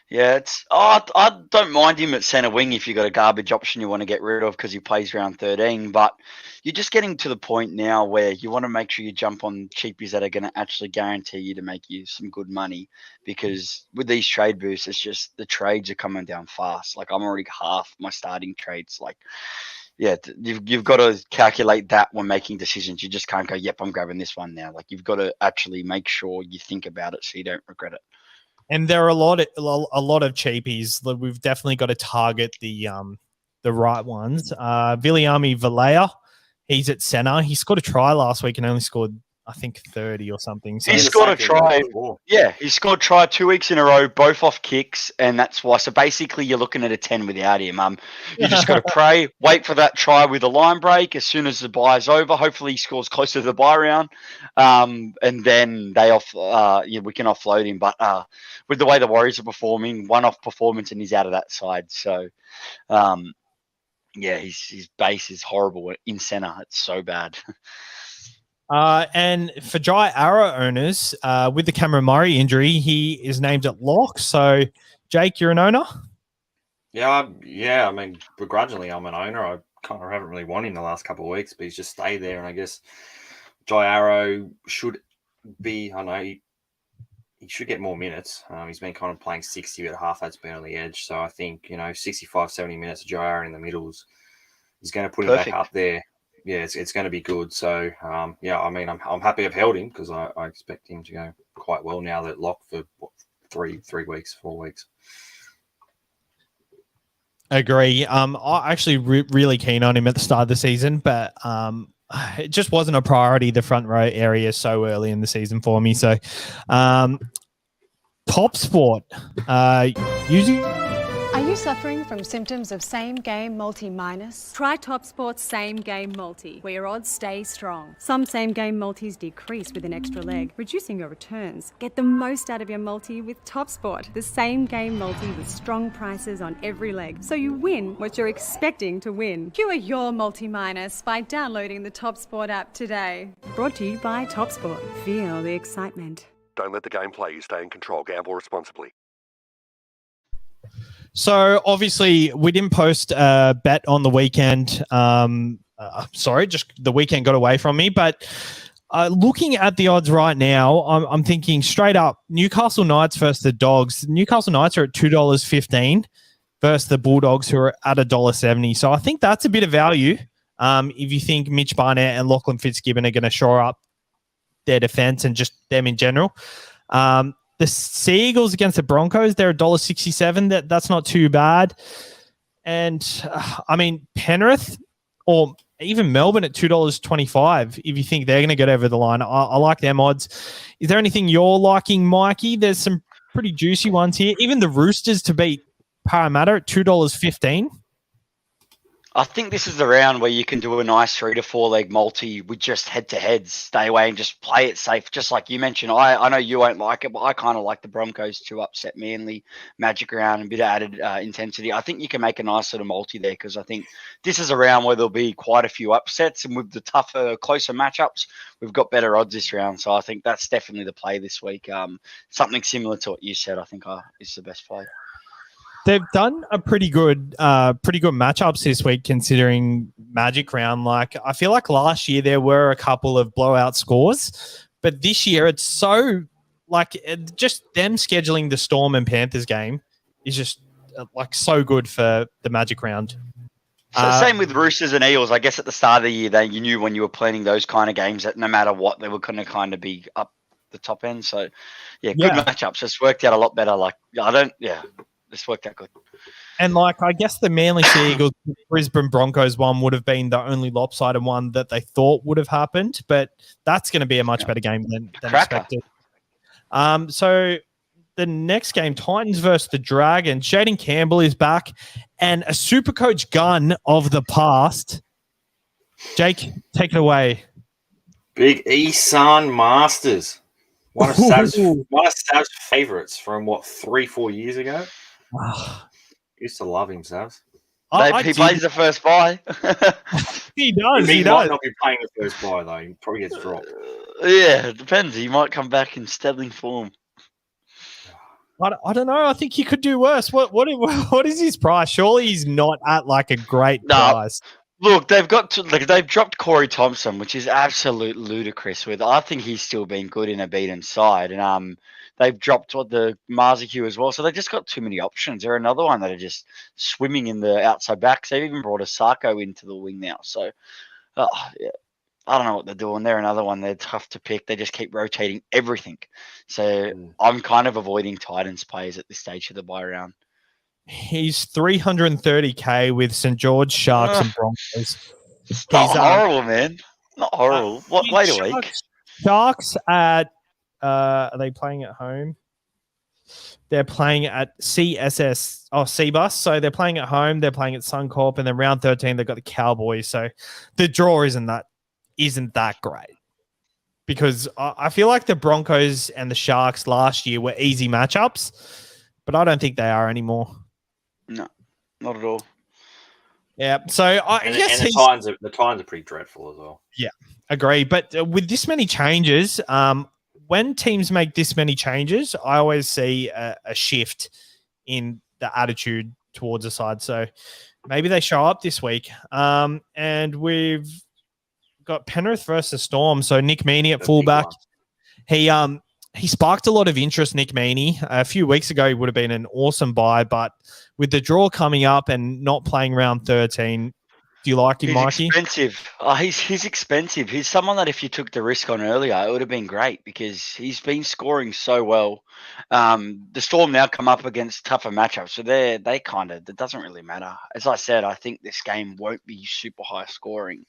Yeah, I don't mind him at centre wing if you've got a garbage option you want to get rid of because he plays around 13. But you're just getting to the point now where you want to make sure you jump on cheapies that are going to actually guarantee you to make you some good money. Because with these trade boosts, it's just the trades are coming down fast. Like I'm already half my starting trades. Like, yeah, you've got to calculate that when making decisions. You just can't go, yep, I'm grabbing this one now. Like you've got to actually make sure you think about it so you don't regret it. And there are a lot of cheapies that we've definitely got to target the right ones. Viliami Valea, he's at center. He scored a try last week and only scored, I think, 30 or something. So he scored a try. Yeah, he scored a try 2 weeks in a row, both off kicks, and that's why. So basically, you're looking at a 10 without him. You just got to pray, wait for that try with a line break. As soon as the bye's over, hopefully he scores close to the bye round, and then we can offload him. But with the way the Warriors are performing, one-off performance, and he's out of that side. So, yeah, his base is horrible in center. It's so bad. And for Jai Arrow owners, with the Cameron Murray injury, he is named at lock. So, Jake, you're an owner? Yeah. Begrudgingly, I'm an owner. I kind of haven't really won him the last couple of weeks, but he's just stayed there. And I guess Jai Arrow should be, he should get more minutes. He's been kind of playing 60 with a half that's been on the edge. So I think, 65, 70 minutes of Jai Arrow in the middles is going to put him back up there. Yeah, it's going to be good. So, I'm happy I've held him because I expect him to go quite well now that lock for 4 weeks. Agree. I'm actually really keen on him at the start of the season, but it just wasn't a priority, the front row area, so early in the season for me. So, Top Sport, using Are you suffering from symptoms of same-game multi-minus? Try TopSport's Same Game Multi, where your odds stay strong. Some Same Game Multis decrease with an extra leg, reducing your returns. Get the most out of your multi with TopSport, the Same Game Multi with strong prices on every leg, so you win what you're expecting to win. Cure your multi-minus by downloading the TopSport app today. Brought to you by TopSport. Feel the excitement. Don't let the game play you. Stay in control. Gamble responsibly. So obviously we didn't post a bet on the weekend. Sorry, just the weekend got away from me. But looking at the odds right now, I'm thinking straight up Newcastle Knights versus the Dogs. Newcastle Knights are at $2.15 versus the Bulldogs, who are at $1.70. So I think that's a bit of value. If you think Mitch Barnett and Lachlan Fitzgibbon are going to shore up their defense and just them in general. The Seagulls against the Broncos, they're $1.67. That's not too bad. And, Penrith or even Melbourne at $2.25, if you think they're going to get over the line. I like them odds. Is there anything you're liking, Mikey? There's some pretty juicy ones here. Even the Roosters to beat Parramatta at $2.15. I think this is the round where you can do a nice 3 to 4 leg multi with just head-to-heads, stay away and just play it safe. Just like you mentioned, I know you won't like it, but I kind of like the Broncos to upset Manly, Magic round, and a bit of added intensity. I think you can make a nice sort of multi there because I think this is a round where there'll be quite a few upsets, and with the tougher, closer matchups, we've got better odds this round. So I think that's definitely the play this week. Something similar to what you said, I think is the best play. They've done a pretty good matchups this week, considering Magic round. Like, I feel like last year there were a couple of blowout scores, but this year it's so just them scheduling the Storm and Panthers game is just so good for the Magic round. So same with Roosters and Eels. I guess at the start of the year, you knew when you were planning those kind of games that no matter what, they were going to kind of be up the top end. So good matchups. It's worked out a lot better. This worked out good. And I guess the Manly Seagulls Brisbane Broncos one would have been the only lopsided one that they thought would have happened, but that's going to be a much better game than expected. So the next game, Titans versus the Dragons. Jaden Campbell is back, and a SuperCoach gun of the past. Jake, take it away. Big Esan Masters. One of Sav's favourites from 3-4 years ago. Used to love him, Savs. He plays the first bye. He does. He might not be playing the first bye, though. He probably gets dropped. Yeah, it depends. He might come back in sterling form. I don't know. I think he could do worse. What is his price? Surely he's not at a great price. Look, they've dropped Corey Thompson, which is absolute ludicrous. I think he's still been good in a beaten side, and they've dropped the Marzique as well. So they've just got too many options. They're another one that are just swimming in the outside backs. They've even brought Asako into the wing now. So I don't know what they're doing. They're another one. They're tough to pick. They just keep rotating everything. So I'm kind of avoiding Titans players at this stage of the bye round. He's $330K with St. George, Sharks, and Broncos. It's not horrible, man. Not horrible. Wait a week. Sharks at are they playing at home? They're playing at Cbus. So they're playing at home. They're playing at Suncorp, and then round 13 they've got the Cowboys. So the draw isn't that great, because I feel like the Broncos and the Sharks last year were easy matchups, but I don't think they are anymore. No, not at all. Yeah, so I guess the Titans are pretty dreadful as well. Yeah, agree. But with this many changes, when teams make this many changes, I always see a shift in the attitude towards the side. So maybe they show up this week. And we've got Penrith versus Storm. So Nick Meaney at fullback. He sparked a lot of interest, Nick Meaney. A few weeks ago, he would have been an awesome buy, but with the draw coming up and not playing round 13, do you like him, Mikey? He's expensive. He's expensive. He's someone that if you took the risk on earlier, it would have been great because he's been scoring so well. The Storm now come up against tougher matchups, so it doesn't really matter. As I said, I think this game won't be super high scoring.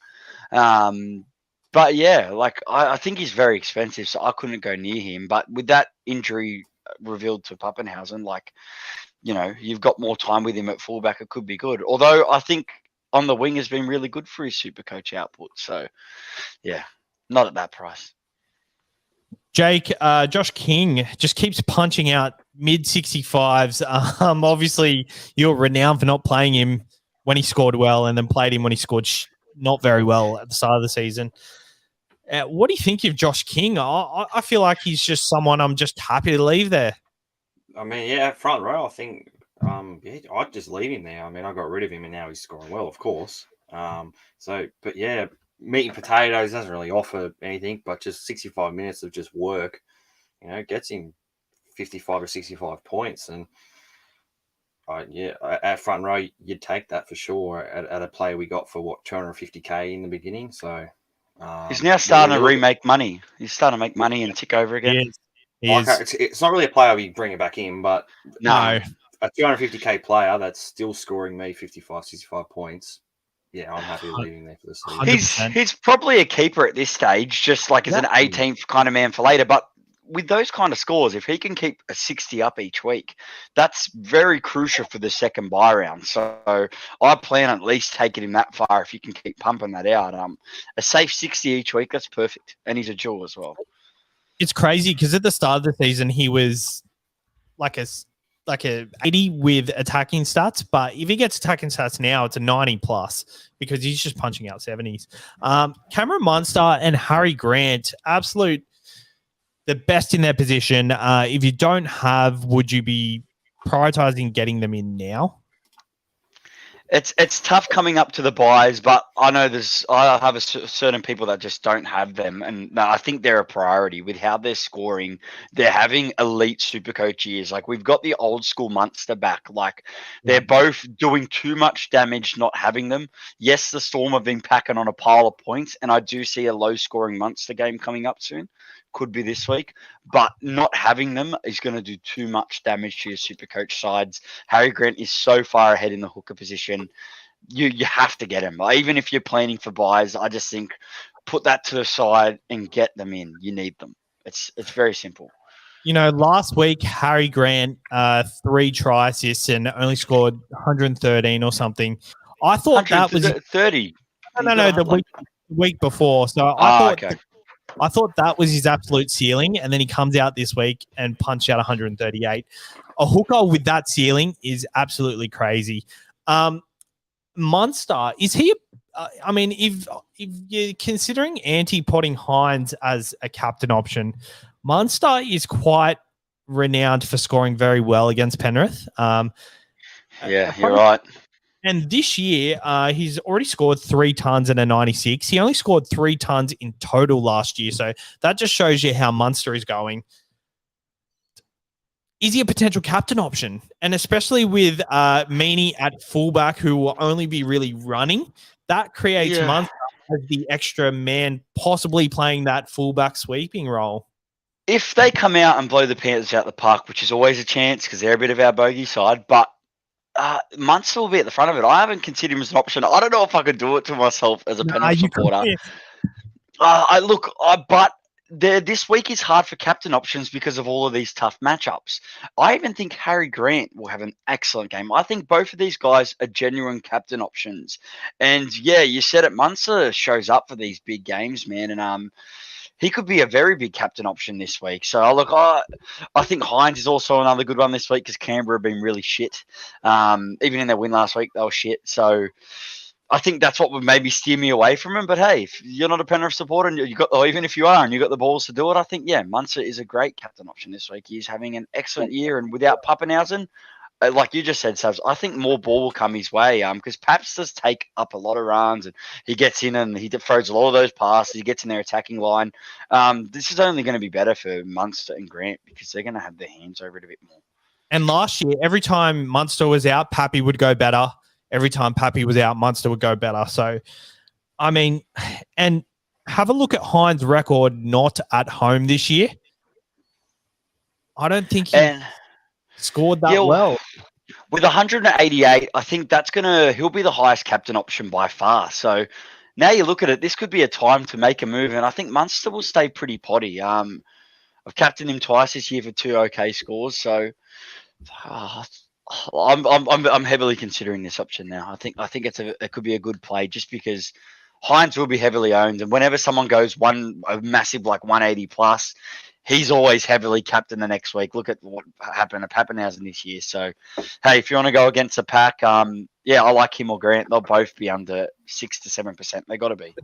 But yeah, I think he's very expensive, so I couldn't go near him. But with that injury revealed to Pappenhausen, you've got more time with him at fullback, it could be good. Although I think on the wing has been really good for his Supercoach output. So, yeah, not at that price. Jake, Josh King just keeps punching out mid 65s. Obviously, you're renowned for not playing him when he scored well and then played him when he scored not very well at the start of the season. What do you think of Josh King? I feel like he's just someone I'm just happy to leave there. I mean, yeah, front row, I think, I'd just leave him there. I mean, I got rid of him and now he's scoring well, of course. But yeah, meat and potatoes doesn't really offer anything, but just 65 minutes of just work, gets him 55 or 65 points. And at front row, you'd take that for sure at a player we got for $250K in the beginning. So he's now starting to remake money. He's starting to make money and tick over again. It's not really a player we bring it back in, but no, a 250K player that's still scoring me 55, 65 points. Yeah, I'm happy leaving there for the season. He's probably a keeper at this stage, just like as an 18th kind of man for later. But with those kind of scores, if he can keep a 60 up each week, that's very crucial for the second buy round. So I plan at least taking him that far if you can keep pumping that out. A safe 60 each week, that's perfect. And he's a jewel as well. It's crazy because at the start of the season, he was like a 80 with attacking stats, but if he gets attacking stats now, it's a 90 plus because he's just punching out 70s. Cameron Munster and Harry Grant, absolute the best in their position. If you don't have, would you be prioritizing getting them in now? It's tough coming up to the buys, but I know I have certain people that just don't have them, and I think they're a priority with how they're scoring. They're having elite Supercoach years. Like we've got the old school Munster back. Like they're both doing too much damage not having them. Yes, the Storm have been packing on a pile of points, and I do see a low scoring Munster game coming up soon. Could be this week, but not having them is going to do too much damage to your Supercoach sides. Harry Grant is so far ahead in the hooker position. You have to get him. Even if you're planning for buys, I just think put that to the side and get them in. You need them. It's very simple. Last week, Harry Grant, 3 try assists and only scored 113 or something. I thought that was 30. No, the week before. So I thought that was his absolute ceiling, and then he comes out this week and punched out 138. A hooker with that ceiling is absolutely crazy. Munster, is he? If you're considering anti-potting Hynes as a captain option, Munster is quite renowned for scoring very well against Penrith. Yeah, you're right. And this year, he's already scored 3 tons and a 96. He only scored 3 tons in total last year. So that just shows you how Munster is going. Is he a potential captain option? And especially with Meaney at fullback, who will only be really running, that creates Munster as the extra man possibly playing that fullback sweeping role. If they come out and blow the Panthers out the park, which is always a chance because they're a bit of our bogey side, but Munster will be at the front of it. I haven't considered him as an option. I don't know if I could do it to myself as a Penrith supporter. But this week is hard for captain options because of all of these tough matchups. I even think Harry Grant will have an excellent game. I think both of these guys are genuine captain options. And yeah, you said it, Munster shows up for these big games, man. And he could be a very big captain option this week. So, I think Hynes is also another good one this week because Canberra have been really shit. Even in their win last week, they were shit. So, I think that's what would maybe steer me away from him. But hey, if you're not a Penrith supporter, and even if you are and you got the balls to do it, I think Munster is a great captain option this week. He's having an excellent year, and without Pappenhausen, like you just said, Sabs, I think more ball will come his way because Paps does take up a lot of runs and he gets in and he throws a lot of those passes. He gets in their attacking line. This is only going to be better for Munster and Grant because they're going to have their hands over it a bit more. And last year, every time Munster was out, Pappy would go better. Every time Pappy was out, Munster would go better. So, and have a look at Hynes' record not at home this year. I don't think he scored that well. With 188, I think he'll be the highest captain option by far. So now you look at it, this could be a time to make a move, and I think Munster will stay pretty potty. I've captained him twice this year for 2 okay scores, so I'm heavily considering this option now. I think it could be a good play just because Hynes will be heavily owned, and whenever someone goes a massive like 180 plus, he's always heavily captain the next week. Look at what happened to Pappenhausen this year. So, hey, if you want to go against a pack, yeah, I like him or Grant. They'll both be under 6 to 7%. They got to be.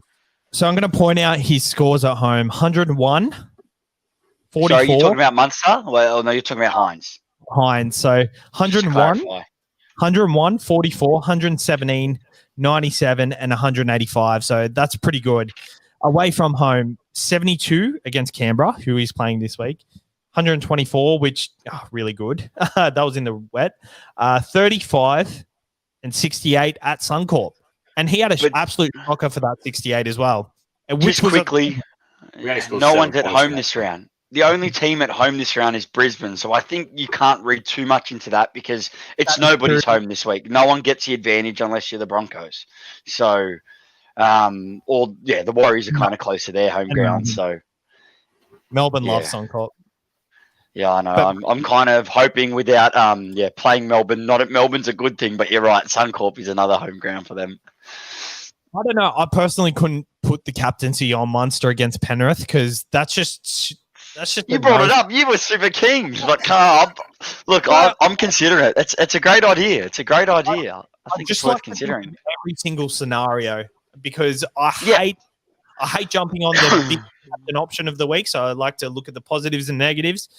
So I'm going to point out his scores at home: 101, 44. Sorry, you're talking about Munster? Well, no, you're talking about Hynes. Hynes. So 101, 44, 117, 97, and 185. So that's pretty good. Away from home, 72 against Canberra, who he's playing this week. 124, which really good. That was in the wet. 35 and 68 at Suncorp. And he had an absolute shocker for that 68 as well. Just quickly, no one's at home this round. The only team at home this round is Brisbane. So I think you can't read too much into that because it's nobody's home this week. No one gets the advantage unless you're the Broncos. So, the Warriors are kind of close to their home ground. So Melbourne loves Suncorp. Yeah, I know. I'm kind of hoping without playing Melbourne. Not at Melbourne's a good thing, but you're right. Suncorp is another home ground for them. I don't know. I personally couldn't put the captaincy on Munster against Penrith because that's just you brought it up. You were super keen. Like, look, I'm considering it. It's a great idea. It's a great idea. I think it's worth considering. Every single scenario because I hate jumping on the big captain option of the week. So I like to look at the positives and negatives.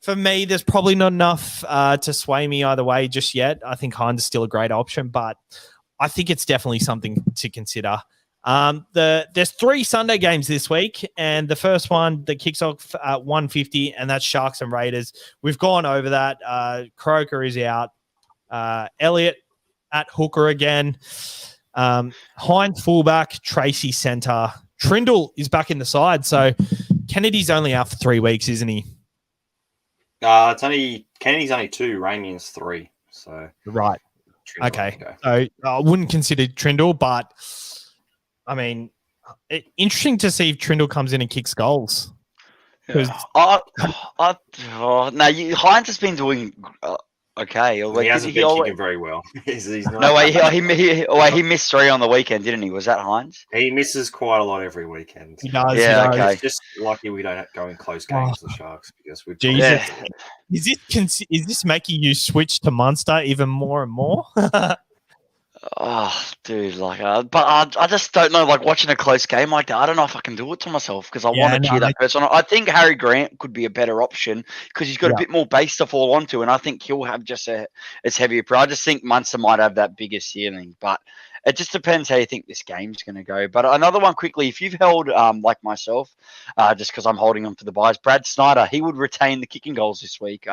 For me, there's probably not enough to sway me either way just yet. I think Hynes is still a great option, but I think it's definitely something to consider. There's 3 Sunday games this week, and the first one that kicks off at 1:50, and that's Sharks and Raiders. We've gone over that. Croker is out. Elliott at hooker again. Hynes fullback, Tracy centre. Trindle is back in the side, so Kennedy's only out for 3 weeks, isn't he? Kennedy's only 2, Ramian's 3. So right. Okay. So I wouldn't consider Trindle, but I mean, interesting to see if Trindle comes in and kicks goals. Hynes has been doing okay. He hasn't been kicking very well. He's not no way. He missed 3 on the weekend, didn't he? Was that Hynes? He misses quite a lot every weekend. He does. Yeah. Okay. It's just lucky we don't go in close games with the Sharks because we. Jesus. Is this making you switch to Munster even more and more? Oh, dude, but I just don't know. Like watching a close game like that, I don't know if I can do it to myself because I want to cheer that person. I think Harry Grant could be a better option because he's got a bit more base to fall onto, and I think he'll have just it's heavier. But I just think Munster might have that bigger ceiling, but it just depends how you think this game's going to go. But another one quickly, if you've held like myself, just because I'm holding them for the buys, Brad Snyder, he would retain the kicking goals this week,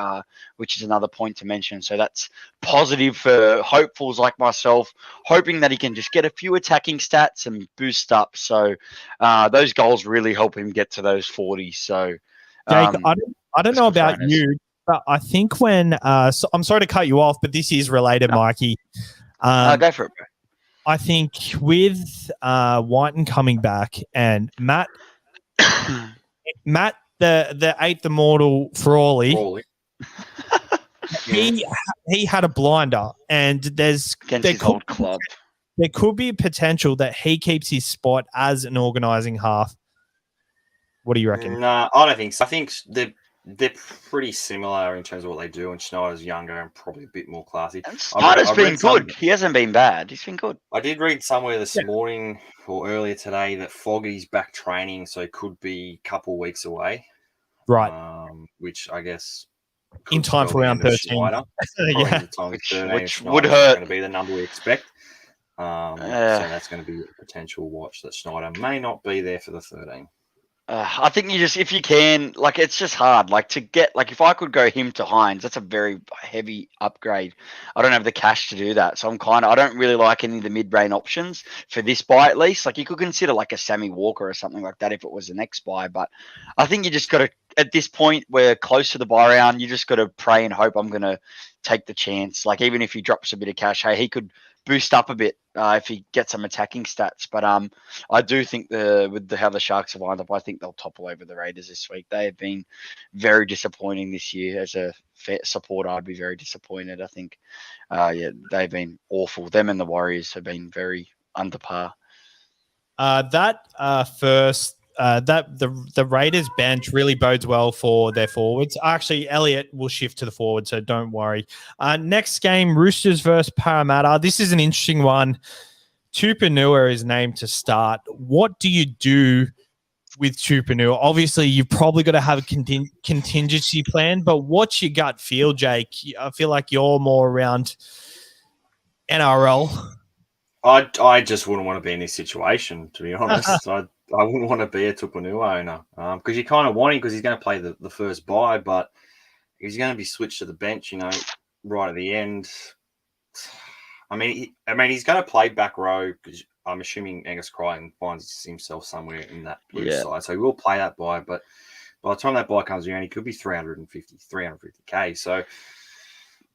which is another point to mention. So that's positive for hopefuls like myself, hoping that he can just get a few attacking stats and boost up. So those goals really help him get to those 40. So Jake, I don't know about you, but I think when so I'm sorry to cut you off, but this is related, Mikey. Go for it, bro. I think with Whiten coming back and Matt, the 8th Immortal Frawley. He had a blinder, and there could be a potential that he keeps his spot as an organising half. What do you reckon? No, I don't think so. I think they're pretty similar in terms of what they do, and Schneider's younger and probably a bit more classy. Schneider's been good. He hasn't been bad. He's been good. I did read somewhere this morning or earlier today that Foggy's back training, so it could be a couple weeks away. Right. Which I guess in time for round 13. Which would hurt. Going to be the number we expect. So that's going to be a potential watch that Schneider may not be there for the 13. I think if you can, it's just hard. To get, if I could go him to Hynes, that's a very heavy upgrade. I don't have the cash to do that. So I don't really like any of the mid-range options for this buy at least. You could consider a Sammy Walker or something like that if it was the next buy. But I think you just got to, at this point, we're close to the buy round, you just got to pray and hope I'm going to take the chance. Even if he drops a bit of cash, hey, he could boost up a bit if he gets some attacking stats. But I do think how the Sharks have lined up, I think they'll topple over the Raiders this week. They have been very disappointing this year. As a supporter, I'd be very disappointed. I think, they've been awful. Them and the Warriors have been very under par. The Raiders bench really bodes well for their forwards. Actually, Elliott will shift to the forward, so don't worry. Next game, Roosters versus Parramatta. This is an interesting one. Tupanua is named to start. What do you do with Tupanua? Obviously, you've probably got to have a contingency plan, but what's your gut feel, Jake? I feel like you're more around NRL. I just wouldn't want to be in this situation, to be honest. I wouldn't want to be a Tupanua owner because you kind of want him because he's going to play the first bye, but he's going to be switched to the bench, right at the end. I mean, he's going to play back row because I'm assuming Angus Crichton finds himself somewhere in that blue side, so he will play that bye. But by the time that bye comes around, he could be 350K. So,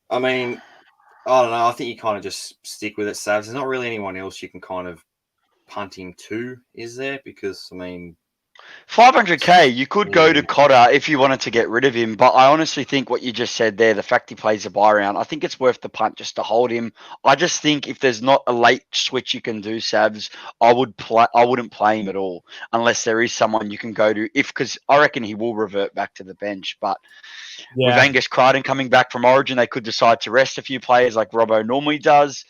I mean, I don't know. I think you kind of just stick with it, Savs. There's not really anyone else you can kind of punt him to, is there? Because, I mean, 500K, you could go to Cotter if you wanted to get rid of him, but I honestly think what you just said there, the fact he plays a bye round, I think it's worth the punt just to hold him. I just think if there's not a late switch you can do, Savs, I wouldn't play him at all unless there is someone you can go to, because I reckon he will revert back to the bench. But with Angus Crichton coming back from Origin, they could decide to rest a few players like Robbo normally does.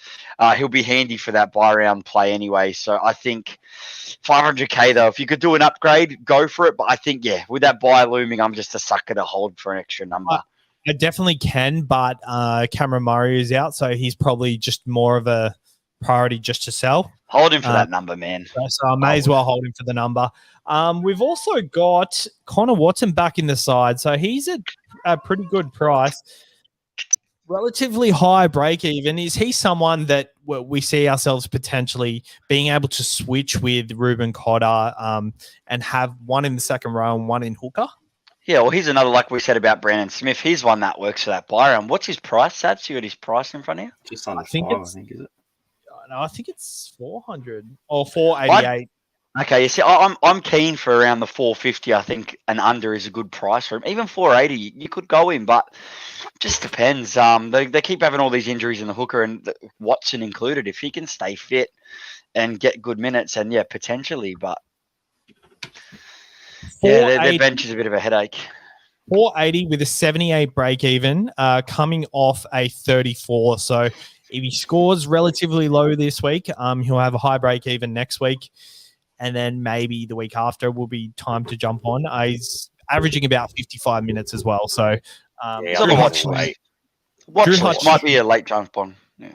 He'll be handy for that bye round play anyway. So I think 500K though, if you could do an upgrade, go for it. But I think, with that buy looming, I'm just a sucker to hold for an extra number. I definitely can, but Cameron Murray is out, so he's probably just more of a priority just to sell. Hold him for that number, man. So I may as well hold him for the number. We've also got Connor Watson back in the side, so he's at a pretty good price. Relatively high break even. Is he someone that we see ourselves potentially being able to switch with Ruben Cotter and have one in the second row and one in hooker? Yeah, well, here's another, like we said about Brandon Smith. He's one that works for that buy round. What's his price, Sabs? You got his price in front of you? Just under I think 5, I think, is it? No, I think it's 400 or 488. Okay, you see, I'm keen for around the 450. I think an under is a good price for him. Even 480, you could go in, but just depends. They keep having all these injuries in the hooker, and Watson included. If he can stay fit and get good minutes, and potentially, but their bench is a bit of a headache. 480 with a 78 break even, coming off a 34. So if he scores relatively low this week, he'll have a high break even next week. And then maybe the week after will be time to jump on. He's averaging about 55 minutes as well. So, Watch might be a late jump on. Yeah.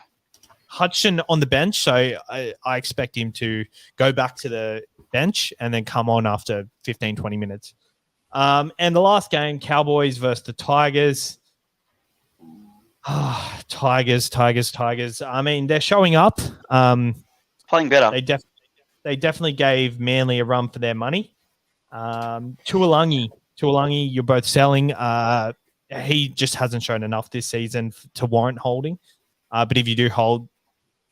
Hutchin on the bench. So I expect him to go back to the bench and then come on after 15, 20 minutes. And the last game, Cowboys versus the Tigers. Tigers. I mean, they're showing up. Playing better. They definitely gave Manly a run for their money. Tuolangi, you're both selling. He just hasn't shown enough this season to warrant holding. But if you do hold,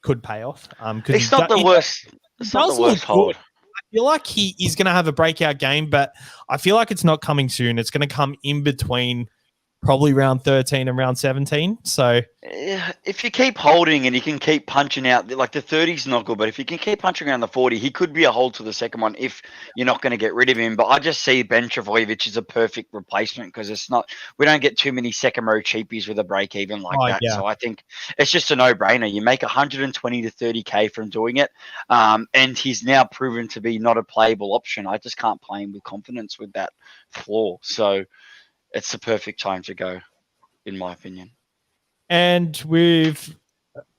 could pay off. It's not the worst. It's not the worst hold. I feel like he is going to have a breakout game, but I feel like it's not coming soon. It's going to come in between probably round 13 and round 17. So if you keep holding and you can keep punching out, like the 30's not good, but if you can keep punching around the 40, he could be a hold to the second one if you're not going to get rid of him. But I just see Ben Travojevic as a perfect replacement because we don't get too many second row cheapies with a break even like that. Yeah. So I think it's just a no-brainer. You make 120 to 30K from doing it. And he's now proven to be not a playable option. I just can't play him with confidence with that floor. So it's the perfect time to go, in my opinion. And we've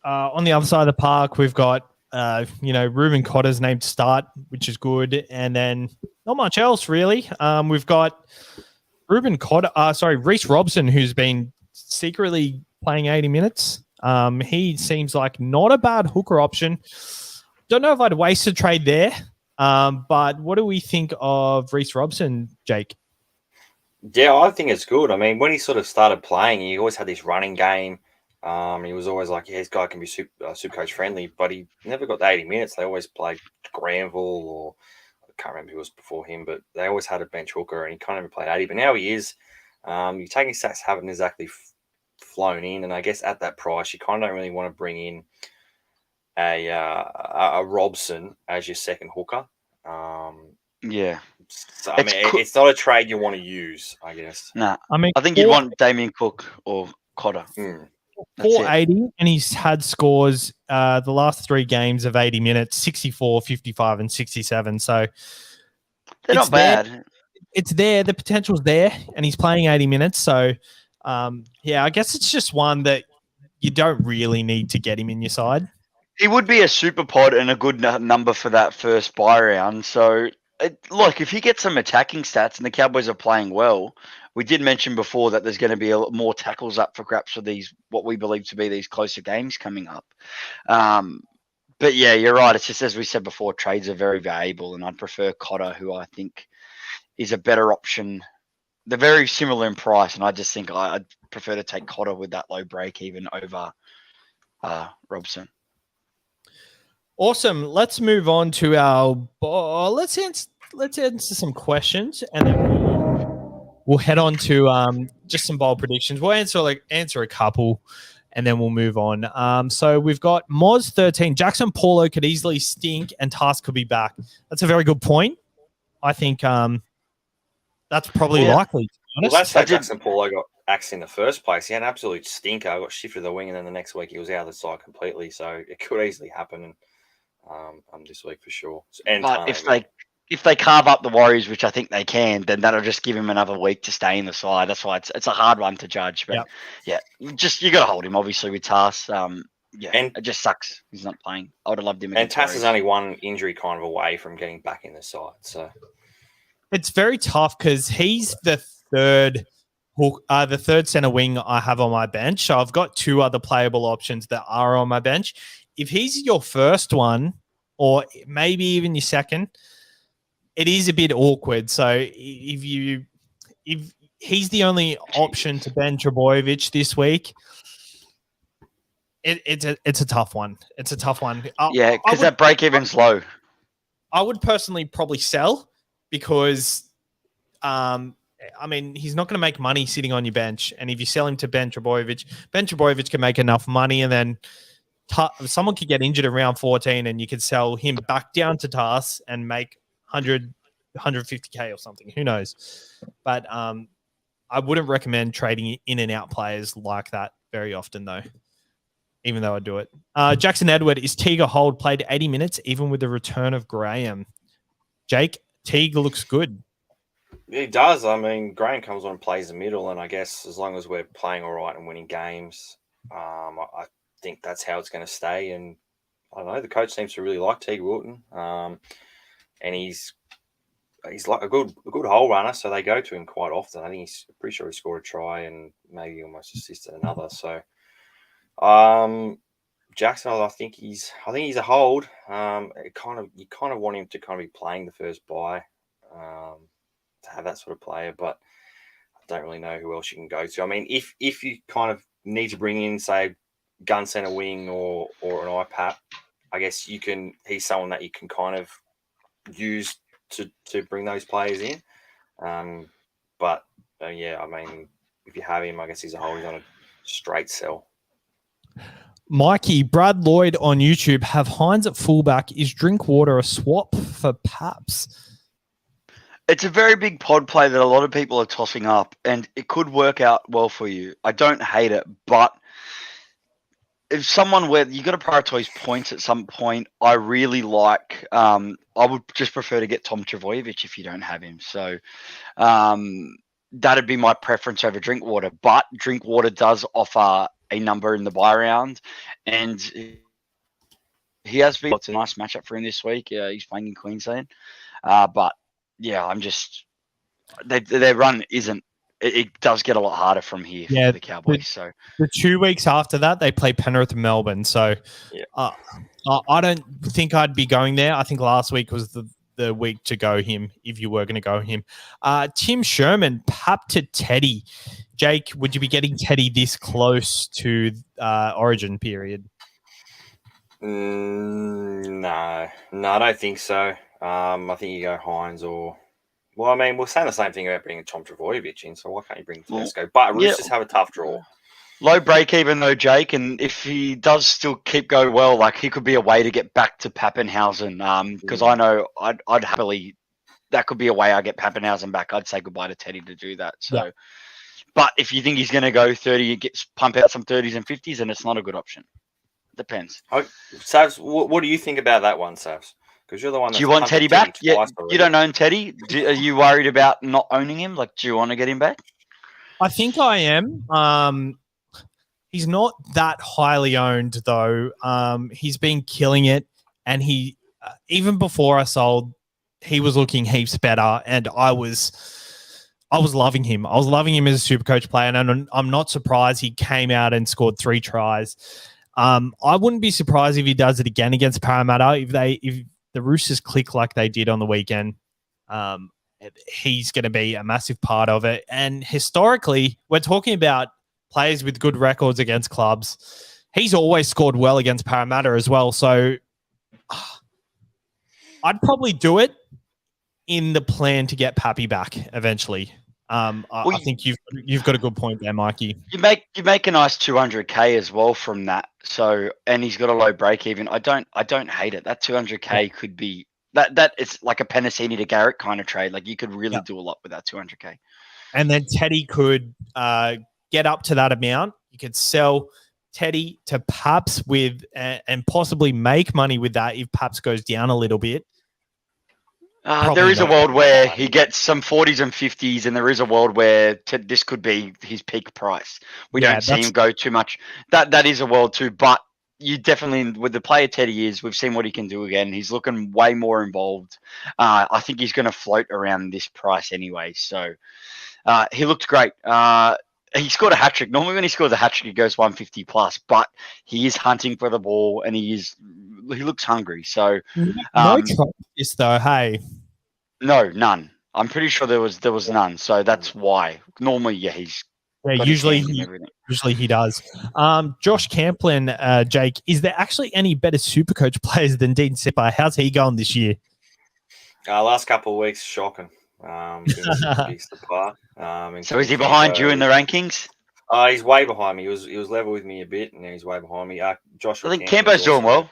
on the other side of the park, we've got Ruben Cotter's named to start, which is good, and then not much else really. We've got Reece Robson, who's been secretly playing 80 minutes. He seems like not a bad hooker option. Don't know if I'd waste a trade there, but what do we think of Reece Robson, Jake? Yeah, I think it's good. I mean, when he sort of started playing, he always had this running game. He was always like, this guy can be super coach friendly, but he never got the 80 minutes. They always played Granville, or I can't remember who was before him, but they always had a bench hooker, and he kind of played 80. But now he is. You're taking stats haven't exactly flown in, and I guess at that price, you kind of don't really want to bring in a Robson as your second hooker. Yeah. So, I mean, it's not a trade you want to use, I guess. Nah. I think you'd want Damien Cook or Cotter. 480, and he's had scores the last 3 games of 80 minutes, 64, 55, and 67. So they're not bad. It's there. The potential's there, and he's playing 80 minutes. So, I guess it's just one that you don't really need to get him in your side. He would be a super pod and a good number for that first buy round. So, look, if he gets some attacking stats and the Cowboys are playing well, we did mention before that there's going to be a lot more tackles up for grabs for these, what we believe to be these closer games coming up. But yeah, you're right. It's just as we said before, trades are very valuable, and I'd prefer Cotter, who I think is a better option. They're very similar in price, and I just think I'd prefer to take Cotter with that low break even over Robson. Awesome. Let's move on to our let's answer some questions, and then we'll head on to just some bold predictions. We'll answer a couple, and then we'll move on. So we've got Moz13. Jackson Paulo could easily stink, and Task could be back. That's a very good point. I think that's probably likely. To be honest. Well, that's how Jackson Paulo got axed in the first place. He had an absolute stinker. Got shifted to the wing, and then the next week he was out of the side completely. So it could easily happen. And this week for sure. And but if they carve up the Warriors, which I think they can, then that'll just give him another week to stay in the side. That's why it's a hard one to judge. But you got to hold him obviously with Tass. And it just sucks he's not playing. I would have loved him. And Tass is only one injury kind of away from getting back in the side. So it's very tough because he's the third center wing I have on my bench. So I've got 2 other playable options that are on my bench. If he's your first one, or maybe even your second, it is a bit awkward. So if he's the only option to bench Trbojevic this week, it's a tough one. It's a tough one. Because that break even's low. I would personally probably sell because, he's not going to make money sitting on your bench. And if you sell him to Ben Trbojevic can make enough money, and then someone could get injured around 14 and you could sell him back down to Tass and make 150K or something. Who knows? But I wouldn't recommend trading in and out players like that very often, though, even though I do it. Jackson Edward, is Teague a hold? Played 80 minutes, even with the return of Graham. Jake, Teague looks good. He does. I mean, Graham comes on and plays the middle, and I guess as long as we're playing all right and winning games, I think that's how it's going to stay. And I don't know, the coach seems to really like Teague Wilton, and he's like a good hole runner, so they go to him quite often. I think he's pretty sure he scored a try and maybe almost assisted another. So Jackson, I think he's a hold. You kind of want him to kind of be playing the first bye, to have that sort of player, but I don't really know who else you can go to. I mean, if you kind of need to bring in, say, gun center wing or an IPAP, I guess he's someone that you can kind of use to bring those players in. But I mean, if you have him, I guess he's a hold. He's on a straight sell. Mikey, Brad Lloyd on YouTube, have Hynes at fullback. Is Drinkwater a swap for Paps? It's a very big pod play that a lot of people are tossing up, and it could work out well for you. I don't hate it, but if someone where you got to prioritize points at some point, I really like. I would just prefer to get Tom Trbojevic if you don't have him. So that'd be my preference over Drinkwater. But Drinkwater does offer a number in the buy round, and he has been. It's a nice matchup for him this week. He's playing in Queensland, but yeah, I'm just their run isn't. It does get a lot harder from here for the Cowboys. So the 2 weeks after that, they play Penrith and Melbourne. So I don't think I'd be going there. I think last week was the week to go him if you were going to go him. Tim Sherman, Pap to Teddy. Jake, would you be getting Teddy this close to Origin period? No, I don't think so. I think you go Hynes or... Well, I mean, we're saying the same thing about bringing Tom Trbojevic in, so why can't you bring Tedesco? But Roosters have a tough draw. Low break even though, Jake, and if he does still keep going well, like he could be a way to get back to Pappenhausen. Because I know I'd happily, that could be a way I get Pappenhausen back. I'd say goodbye to Teddy to do that. So, But if you think he's going to go 30, pump out some 30s and 50s, and it's not a good option. Depends. Savs, what do you think about that one, Savs? Because you're the one. Do you want Teddy back? Yeah, you don't own Teddy. Are you worried about not owning him? Like, do you want to get him back? I think I am. He's not that highly owned though. He's been killing it, and he even before I sold, he was looking heaps better, and I was loving him. I was loving him as a Supercoach player, and I'm not surprised he came out and scored 3 tries. I wouldn't be surprised if he does it again against Parramatta. If the Roosters click like they did on the weekend, he's going to be a massive part of it. And historically, we're talking about players with good records against clubs. He's always scored well against Parramatta as well. So I'd probably do it in the plan to get Pappy back eventually. I think you've got a good point there, Mikey. You make a nice 200K as well from that. So, and he's got a low break even. I don't hate it. That 200K could be that it's like a Penasini to Garrett kind of trade. Like you could really do a lot with that 200K. And then Teddy could get up to that amount. You could sell Teddy to Paps with and possibly make money with that if Paps goes down a little bit. There is a world where he gets some 40s and 50s, and there is a world where this could be his peak price. We don't see him go too much. That is a world too, but you definitely, with the player Teddy is, we've seen what he can do again. He's looking way more involved. I think he's going to float around this price anyway. So he looked great. He scored a hat-trick. Normally when he scores a hat-trick, he goes 150 plus, but he is hunting for the ball, and he looks hungry. So no tries though, hey. No, none. I'm pretty sure there was none. So that's why. Normally, usually he does. Josh Camplin, Jake, is there actually any better Supercoach players than Dean Sipper? How's he going this year? Last couple of weeks, shocking. So is he behind you in the rankings? He's way behind me. He was level with me a bit, and now he's way behind me. Josh, I think Campo's doing well.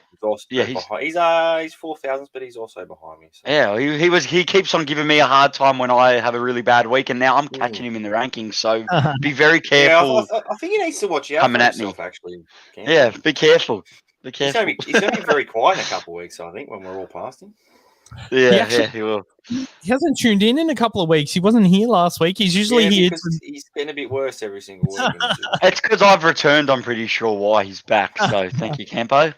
He's 4,000s, but he's also behind me. So. Yeah, he keeps on giving me a hard time when I have a really bad week, and now I'm catching him in the rankings. So be very careful. Yeah, I think he needs to watch out coming for at himself, me. actually. Campo. Yeah, be careful. Be careful. He's going to be very quiet in a couple of weeks, I think, when we're all past him. Yeah, he will. He hasn't tuned in a couple of weeks. He wasn't here last week. He's usually here. He's been a bit worse every single week. It's because I've returned. I'm pretty sure why he's back. So thank you, Campo.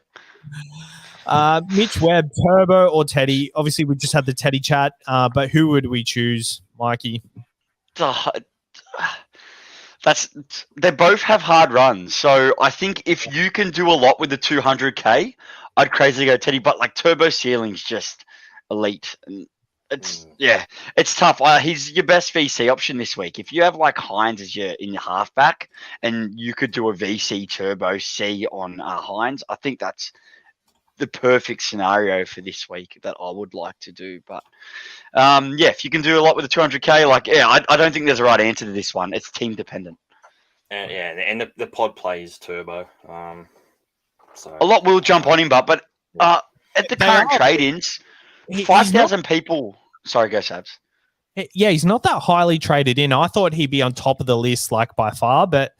Mitch Webb, Turbo or Teddy? Obviously, we just had the Teddy chat, but who would we choose, Mikey? They both have hard runs. So I think if you can do a lot with the 200K, I'd crazily go Teddy. But like Turbo ceiling's just elite. And it's tough. He's your best VC option this week. If you have like Hynes as in your halfback, and you could do a VC Turbo C on Hynes, I think that's the perfect scenario for this week that I would like to do. But if you can do a lot with the 200K, I don't think there's a right answer to this one. It's team dependent. And the pod play is Turbo. So a lot will jump on him, but at the current trade-ins, 5,000 people. Sorry, go Sabs. Yeah, he's not that highly traded in. I thought he'd be on top of the list, like by far, but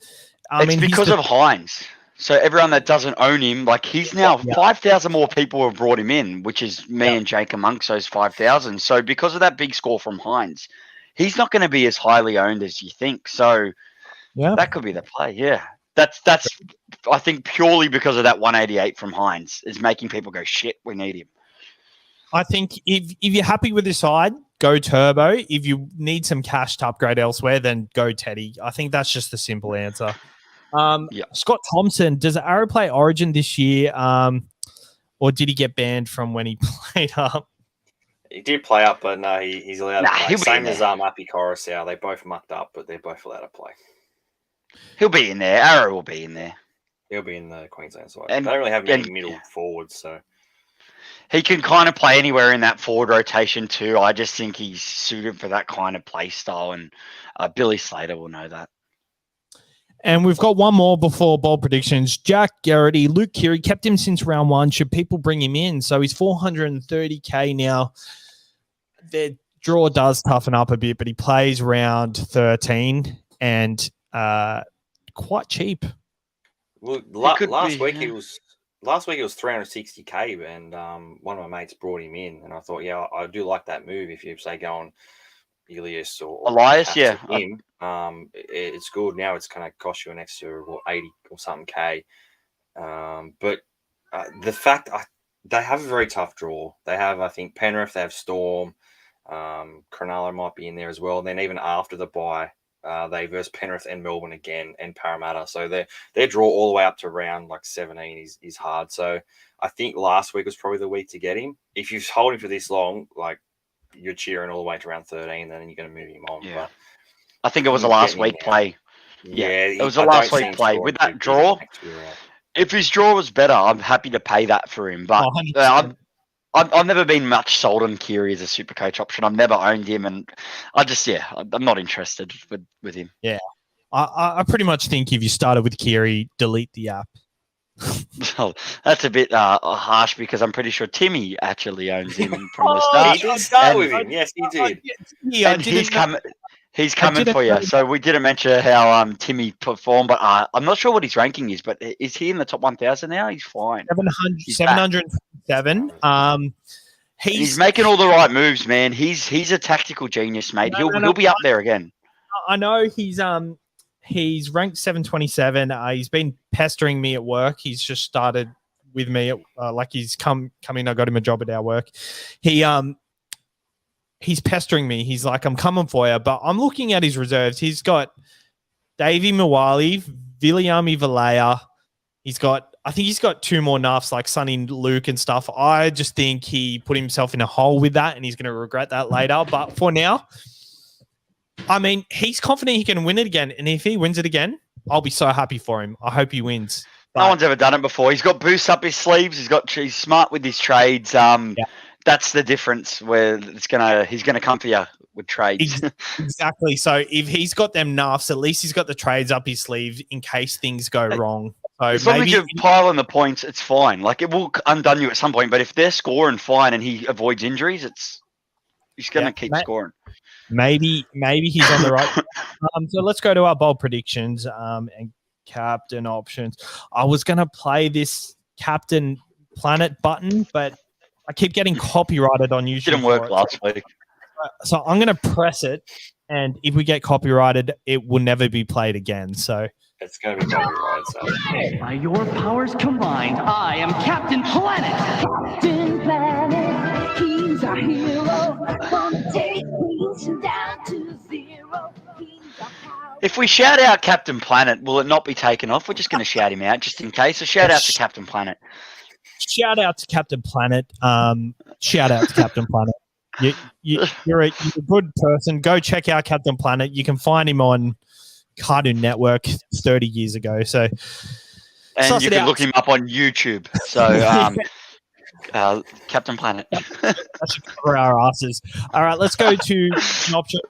it's because of Hynes. So everyone that doesn't own him, like he's now 5,000 more people have brought him in, which is me and Jake amongst those 5,000. So because of that big score from Hynes, he's not going to be as highly owned as you think. So that could be the play. Yeah, that's I think purely because of that 188 from Hynes is making people go, shit, we need him. I think if you're happy with the side, go Turbo. If you need some cash to upgrade elsewhere, then go Teddy. I think that's just the simple answer. Scott Thompson, does Arrow play Origin this year, or did he get banned from when he played up? He did play up, but no, he's allowed to play. Same as Appy Coruscant. They both mucked up, but they're both allowed to play. He'll be in there. Arrow will be in there. He'll be in the Queensland side. And- They don't really have many and- middle forwards, so He can kind of play anywhere in that forward rotation too. I just think he's suited for that kind of play style, and Billy Slater will know that. And we've got one more before bold predictions. Jack Garrity, Luke Keary, kept him since round 1. Should people bring him in? So he's 430K now. The draw does toughen up a bit, but he plays round 13 and quite cheap. well, last week he was 360K, and one of my mates brought him in, and I thought, yeah, I do like that move. If you say go on Elias or Elias, yeah. him, it's good. Now it's going to cost you an extra 80 or something K. But the fact they have a very tough draw. They have, I think, Penrith, they have Storm, Cronulla might be in there as well. And then even after the bye, they verse Penrith and Melbourne again and Parramatta. So their draw all the way up to round like 17 is hard. So I think last week was probably the week to get him. If you hold him for this long, like you're cheering all the way to round 13, then you're going to move him on. Yeah. But I think it was a last week play. Yeah, it was a last week play. With that draw, if his draw was better, I'm happy to pay that for him. But I've never been much sold on Keary as a super coach option. I've never owned him, and I'm not interested with him. Yeah. I pretty much think if you started with Keary, delete the app. Well, that's a bit harsh because I'm pretty sure Timmy actually owns him from the start. He did start with him. Yes, he did. And he's coming for you. So we didn't mention how Timmy performed, but I'm not sure what his ranking is. But is he in the top 1,000 now? He's fine. 707. He's making all the right moves, man. He's a tactical genius, mate. He'll be up there again. I know he's ranked 727. He's been pestering me at work. He's just started with me like he's come in. I got him a job at our work. He's pestering me. He's like, I'm coming for you. But I'm looking at his reserves. He's got Davey Mawali, Viliami Valea. I think he's got 2 more nuffs like Sonny Luke and stuff. I just think he put himself in a hole with that, and he's going to regret that later. But for now, I mean, he's confident he can win it again. And if he wins it again, I'll be so happy for him. I hope he wins. No one's ever done it before. He's got boosts up his sleeves. He's smart with his trades. That's the difference where he's gonna come for you with trades. Exactly. So if he's got them nuffs, at least he's got the trades up his sleeve in case things go wrong. So as long as you pile on the points, it's fine. Like it will undone you at some point. But if they're scoring fine and he avoids injuries, he's gonna keep scoring. Maybe he's on the right. So let's go to our bold predictions and captain options. I was going to play this Captain Planet button, but I keep getting copyrighted on YouTube. Didn't work last week. So I'm going to press it, and if we get copyrighted, it will never be played again. So it's going to be copyrighted. So. By your powers combined, I am Captain Planet. Captain Planet, he's our hero. Gonna take things down to 0. If we shout out Captain Planet, will it not be taken off? We're just going to shout him out just in case. So shout out to Captain Planet. Shout out to Captain Planet. Shout out to Captain Planet. You're a good person. Go check out Captain Planet. You can find him on Cartoon Network 30 years ago. So, and you can look him up on YouTube. So, Captain Planet. That should cover our asses. All right, let's go to an option.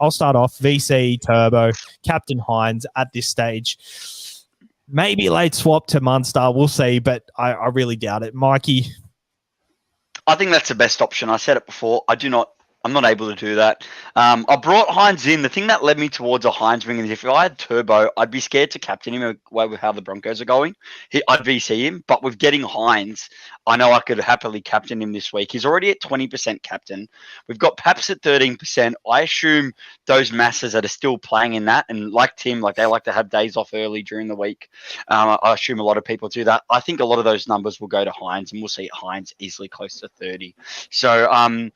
I'll start off VC Turbo, Captain Hynes at this stage. Maybe late swap to Munster. We'll see, but I really doubt it. Mikey. I think that's the best option. I said it before. I'm not able to do that. I brought Hynes in. The thing that led me towards a Hynes wing is if I had Turbo, I'd be scared to captain him with how the Broncos are going. I'd VC him, but with getting Hynes, I know I could happily captain him this week. He's already at 20% captain. We've got Paps at 13%. I assume those masses that are still playing in that, and like Tim, they like to have days off early during the week. I assume a lot of people do that. I think a lot of those numbers will go to Hynes, and we'll see Hynes easily close to 30. So,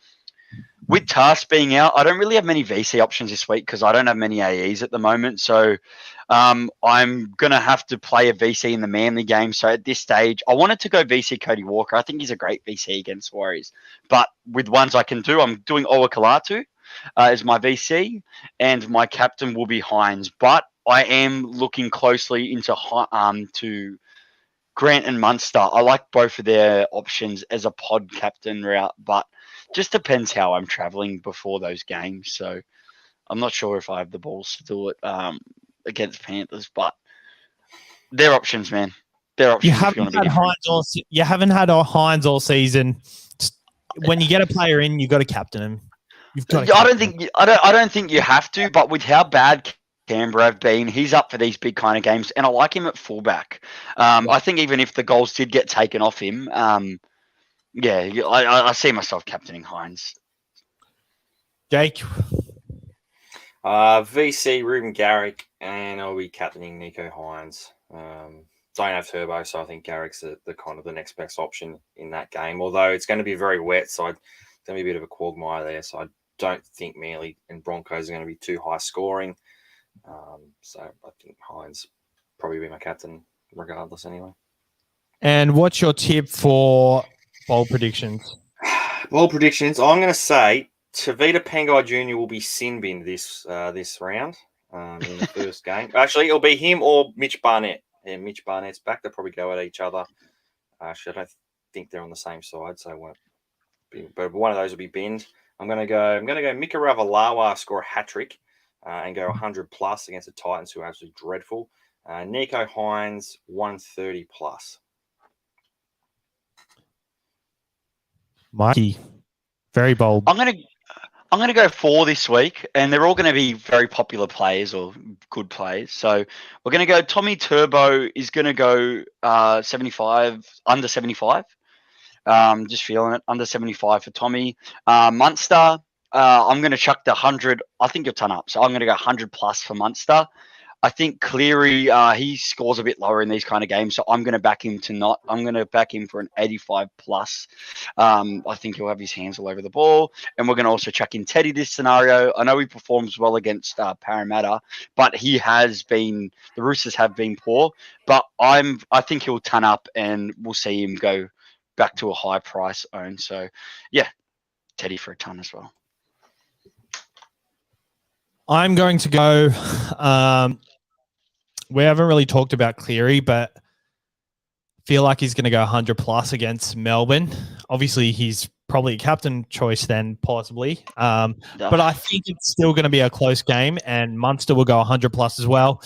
with Task being out, I don't really have many VC options this week because I don't have many AEs at the moment. So I'm going to have to play a VC in the Manly game. So at this stage, I wanted to go VC Cody Walker. I think he's a great VC against Warriors. But with ones I can do, I'm doing Owakalatu. is my VC, and my captain will be Hynes. But I am looking closely into to Grant and Munster. I like both of their options as a pod captain route, but just depends how I'm traveling before those games. So I'm not sure if I have the balls to do it against Panthers, but their options, man. Their options. You haven't had Hynes all season. When you get a player in, you got to captain him. I don't think you have to, but with how bad Canberra have been, he's up for these big kind of games, and I like him at fullback. I think even if the goals did get taken off him, I see myself captaining Hynes. Jake? VC, Ruben Garrick, and I'll be captaining Nico Hynes. Don't have Turbo, so I think Garrick's the kind of the next best option in that game, although it's going to be very wet, so it's going to be a bit of a quagmire there, so I don't think Manly and Broncos are going to be too high scoring. So I think Hynes probably be my captain regardless anyway. And what's your tip for bowl predictions? Bowl predictions, I'm going to say Tavita Pangai Jr. will be sin binned this round in the first game. Actually, it'll be him or Mitch Barnett. Yeah, Mitch Barnett's back. They'll probably go at each other. Actually, I don't think they're on the same side, so it won't be. But one of those will be binned. I'm going to go Mika Ravalawa score a hat trick. And go 100 plus against the Titans, who are absolutely dreadful. Nico Hynes 130 plus. Mikey, very bold. I'm gonna go 4 this week, and they're all going to be very popular players or good players. So we're going to go. Tommy Turbo is going to go 75 under 75. Just feeling it under 75 for Tommy. Munster. I'm going to chuck the 100. I think you'll ton up. So I'm going to go 100 plus for Munster. I think Cleary, he scores a bit lower in these kind of games. So I'm going to back him I'm going to back him for an 85 plus. I think he'll have his hands all over the ball. And we're going to also chuck in Teddy this scenario. I know he performs well against Parramatta, but the Roosters have been poor. But I think he'll ton up and we'll see him go back to a high price own. So yeah, Teddy for a ton as well. I'm going to go. We haven't really talked about Cleary, but feel like he's going to go 100 plus against Melbourne. Obviously, he's probably a captain choice then, possibly. But I think it's still going to be a close game, and Munster will go 100 plus as well.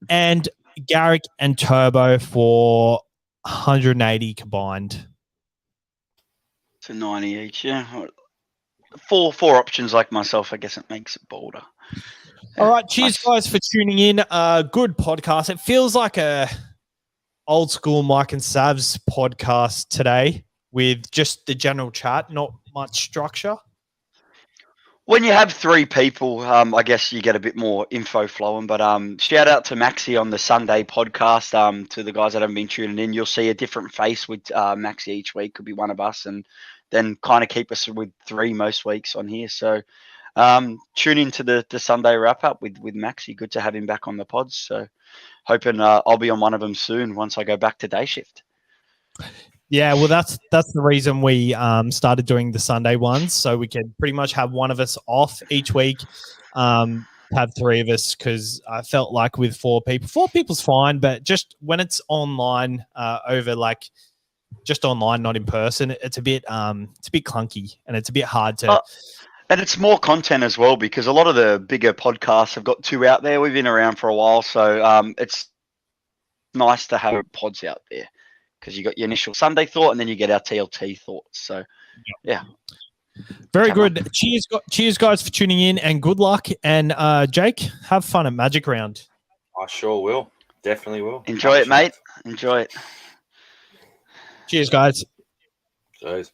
And Garrick and Turbo for 180 combined. So 90 each, yeah. Four options like myself, I guess it makes it bolder. All right, cheers guys for tuning in. Good podcast. It feels like a old school Mike and Sav's podcast today with just the general chat, not much structure. When you have 3 people, I guess you get a bit more info flowing. But shout out to Maxi on the Sunday podcast. To the guys that haven't been tuning in, you'll see a different face with Maxi each week. Could be one of us, and then kind of keep us with 3 most weeks on here. So tune into the Sunday wrap up with Maxi. Good to have him back on the pods. So hoping I'll be on one of them soon once I go back to day shift. Yeah, well, that's the reason we started doing the Sunday ones, so we can pretty much have one of us off each week, have 3 of us, because I felt like with 4 people's fine, but just when it's online over like just online, not in person, it's a bit clunky and it's a bit hard to. And it's more content as well, because a lot of the bigger podcasts have got 2 out there. We've been around for a while, so it's nice to have pods out there. Because you got your initial Sunday thought, and then you get our TLT thoughts. So, yeah. Very good. Cheers, guys, for tuning in, and good luck. And Jake, have fun at Magic Round. I sure will. Definitely will. Enjoy it, mate. Enjoy it. Cheers, guys. Cheers.